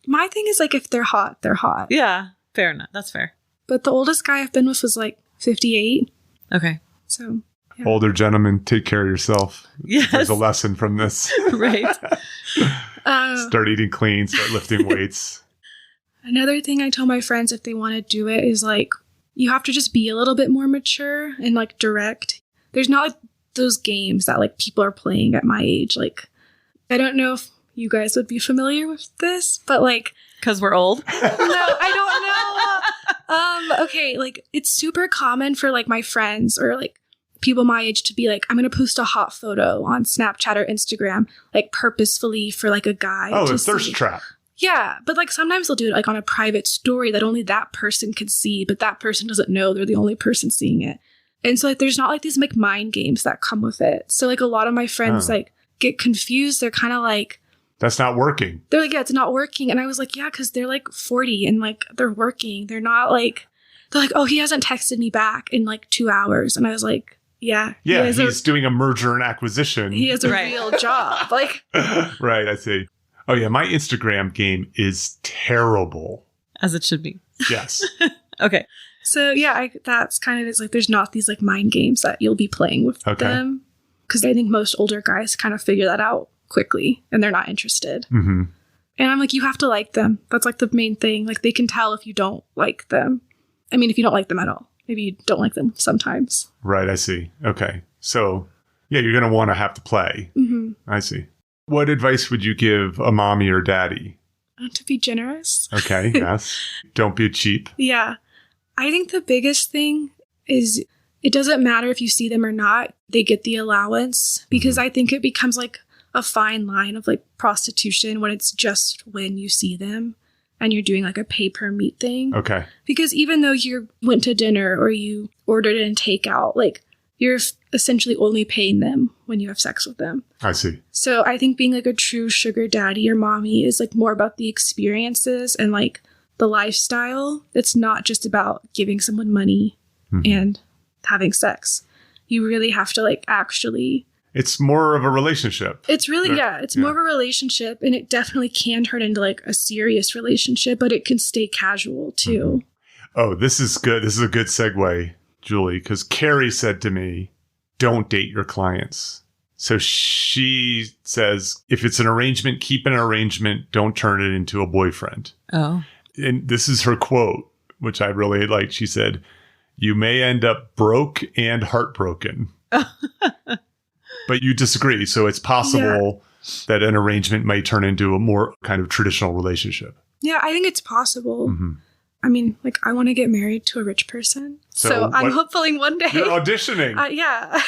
My thing is like, if they're hot, they're hot. Yeah. Fair enough. That's fair. But the oldest guy I've been with was like 58. Okay. So yeah. Older gentlemen, take care of yourself. Yes. There's a lesson from this. Right. Start eating clean, start lifting weights. Another thing I tell my friends if they want to do it is like, you have to just be a little bit more mature and like direct. There's not like those games that like people are playing at my age. Like, I don't know if you guys would be familiar with this, but like, because we're old. No, I don't know. Okay, like it's super common for like my friends or like people my age to be like, I'm going to post a hot photo on Snapchat or Instagram, like purposefully for like a guy. Oh, to a thirst see. trap. Yeah, but like sometimes they'll do it like on a private story that only that person can see, but that person doesn't know they're the only person seeing it. And so like there's not like these like mind games that come with it. So like a lot of my friends like get confused. They're kind of like, that's not working. they're like, yeah, it's not working. And I was like, yeah, because they're like 40 and like they're working. They're not like, they're like, oh, he hasn't texted me back in like 2 hours. And I was like, yeah. Yeah, he's doing a merger and acquisition. He has a real job. Like, right, I see. Oh, yeah, my Instagram game is terrible. As it should be. Yes. Okay. so yeah, that's kind of, it's like, there's not these like mind games that you'll be playing with them. Because I think most older guys kind of figure that out quickly and they're not interested. Mm-hmm. And I'm like, you have to like them. That's like the main thing. Like they can tell if you don't like them. I mean, if you don't like them at all. Maybe you don't like them sometimes. Right, I see. Okay. So, yeah, you're going to want to have to play. Mm-hmm. I see. What advice would you give a mommy or daddy? To be generous. Okay, yes. Don't be cheap. Yeah. I think the biggest thing is it doesn't matter if you see them or not. They get the allowance because I think it becomes like a fine line of like prostitution when it's just when you see them and you're doing like a pay per meet thing. Okay. Because even though you went to dinner or you ordered in takeout, like you're essentially only paying them when you have sex with them. I see. So I think being like a true sugar daddy or mommy is like more about the experiences and like the lifestyle. It's not just about giving someone money and having sex. You really have to like actually. It's more of a relationship. It's really, it's more of a relationship, and it definitely can turn into like a serious relationship, but it can stay casual too. Oh, this is good. This is a good segue, Julie, because Carrie said to me, don't date your clients. So she says, if it's an arrangement, keep an arrangement. Don't turn it into a boyfriend. Oh. And this is her quote, which I really liked. She said, you may end up broke and heartbroken. But you disagree. So it's possible that an arrangement may turn into a more kind of traditional relationship. Yeah, I think it's possible. Mm-hmm. I mean, like, I want to get married to a rich person. So I'm hoping one day. You're auditioning. Yeah.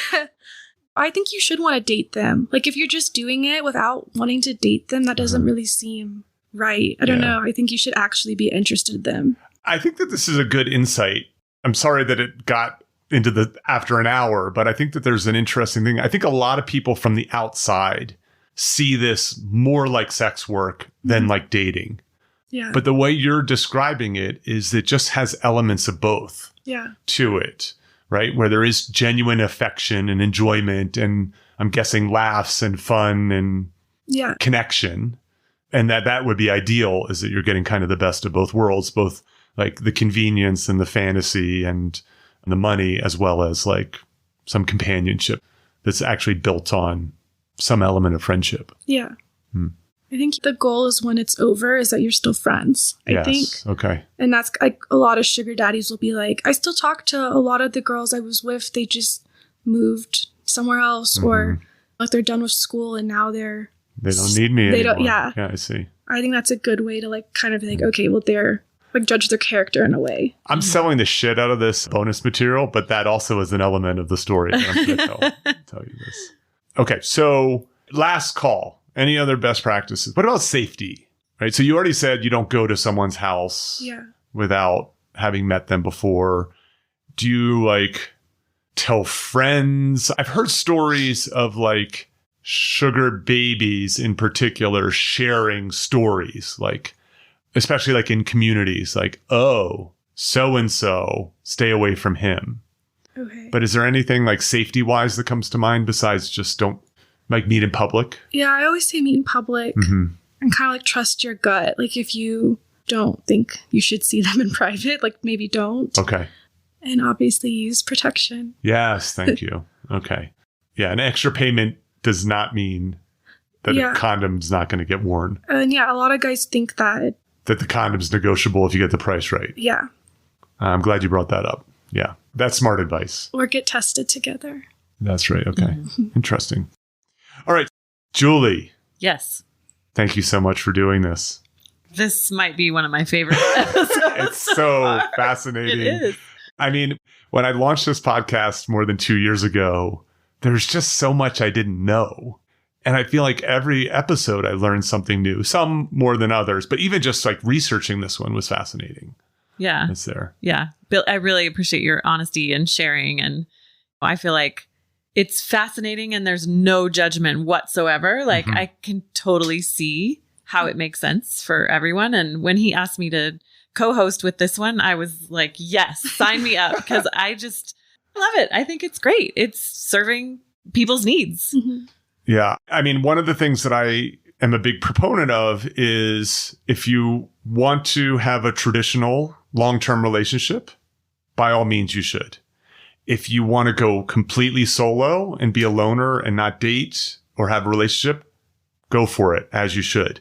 I think you should want to date them. Like, if you're just doing it without wanting to date them, that doesn't really seem right. I don't know. I think you should actually be interested in them. I think that this is a good insight. I'm sorry that it got into the after an hour, but I think that there's an interesting thing. I think a lot of people from the outside see this more like sex work than like dating. Yeah. But the way you're describing it is it just has elements of both to it, right? Where there is genuine affection and enjoyment and I'm guessing laughs and fun and connection. And that would be ideal, is that you're getting kind of the best of both worlds, both like the convenience and the fantasy and the money, as well as like some companionship that's actually built on some element of friendship. Yeah. I think the goal is when it's over is that you're still friends, I think. Okay. And that's like a lot of sugar daddies will be like, I still talk to a lot of the girls I was with. They just moved somewhere else, or like they're done with school and now they don't need me they anymore. don't. Yeah, I see. I think that's a good way to like kind of think, okay, well, they're like judge their character in a way. I'm selling the shit out of this bonus material, but that also is an element of the story that I'm going to tell you this. Okay, so last call. Any other best practices? What about safety? Right. So you already said you don't go to someone's house without having met them before. Do you like tell friends? I've heard stories of like sugar babies in particular sharing stories, like especially like in communities, like, oh, so-and-so, stay away from him. Okay. But is there anything like safety wise that comes to mind besides just don't like meet in public? Yeah, I always say meet in public and kind of like trust your gut. Like if you don't think you should see them in private, like maybe don't. Okay. And obviously use protection. Yes, thank you. Okay. Yeah, an extra payment does not mean that a condom's not going to get worn. And yeah, a lot of guys think that the condom's negotiable if you get the price right. Yeah. I'm glad you brought that up. Yeah, that's smart advice. Or get tested together. That's right. Okay. Interesting. All right. Julie. Yes. Thank you so much for doing this. This might be one of my favorite episodes. It's so fascinating. It is. I mean, when I launched this podcast more than 2 years ago, there's just so much I didn't know. And I feel like every episode I learned something new, some more than others, but even just like researching this one was fascinating. Yeah. It's there. Yeah. Bill, I really appreciate your honesty and sharing. And I feel like it's fascinating and there's no judgment whatsoever. Like I can totally see how it makes sense for everyone. And when he asked me to co-host with this one, I was like, yes, sign me up, because I just love it. I think it's great. It's serving people's needs. Yeah. I mean, one of the things that I am a big proponent of is if you want to have a traditional long-term relationship, by all means you should. If you want to go completely solo and be a loner and not date or have a relationship, go for it, as you should.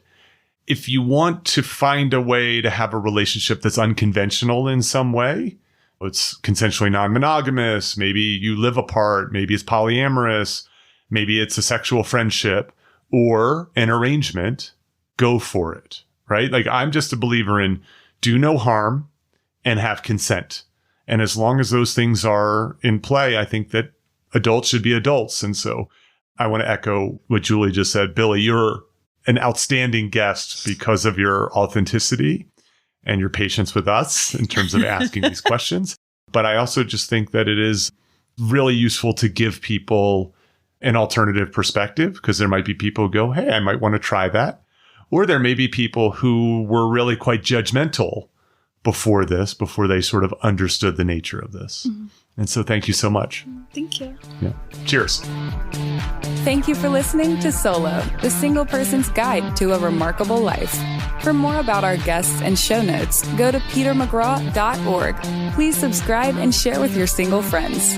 If you want to find a way to have a relationship that's unconventional in some way, it's consensually non-monogamous, maybe you live apart, maybe it's polyamorous, maybe it's a sexual friendship or an arrangement, go for it, right? Like I'm just a believer in do no harm and have consent. And as long as those things are in play, I think that adults should be adults. And so I want to echo what Julie just said. Billy, you're an outstanding guest because of your authenticity and your patience with us in terms of asking these questions. But I also just think that it is really useful to give people an alternative perspective, because there might be people who go, hey, I might want to try that. Or there may be people who were really quite judgmental before they sort of understood the nature of this. And so thank you so much. Thank you. Yeah. Cheers. Thank you for listening to Solo, the single person's guide to a remarkable life. For more about our guests and show notes, go to petermcgraw.org. Please subscribe and share with your single friends.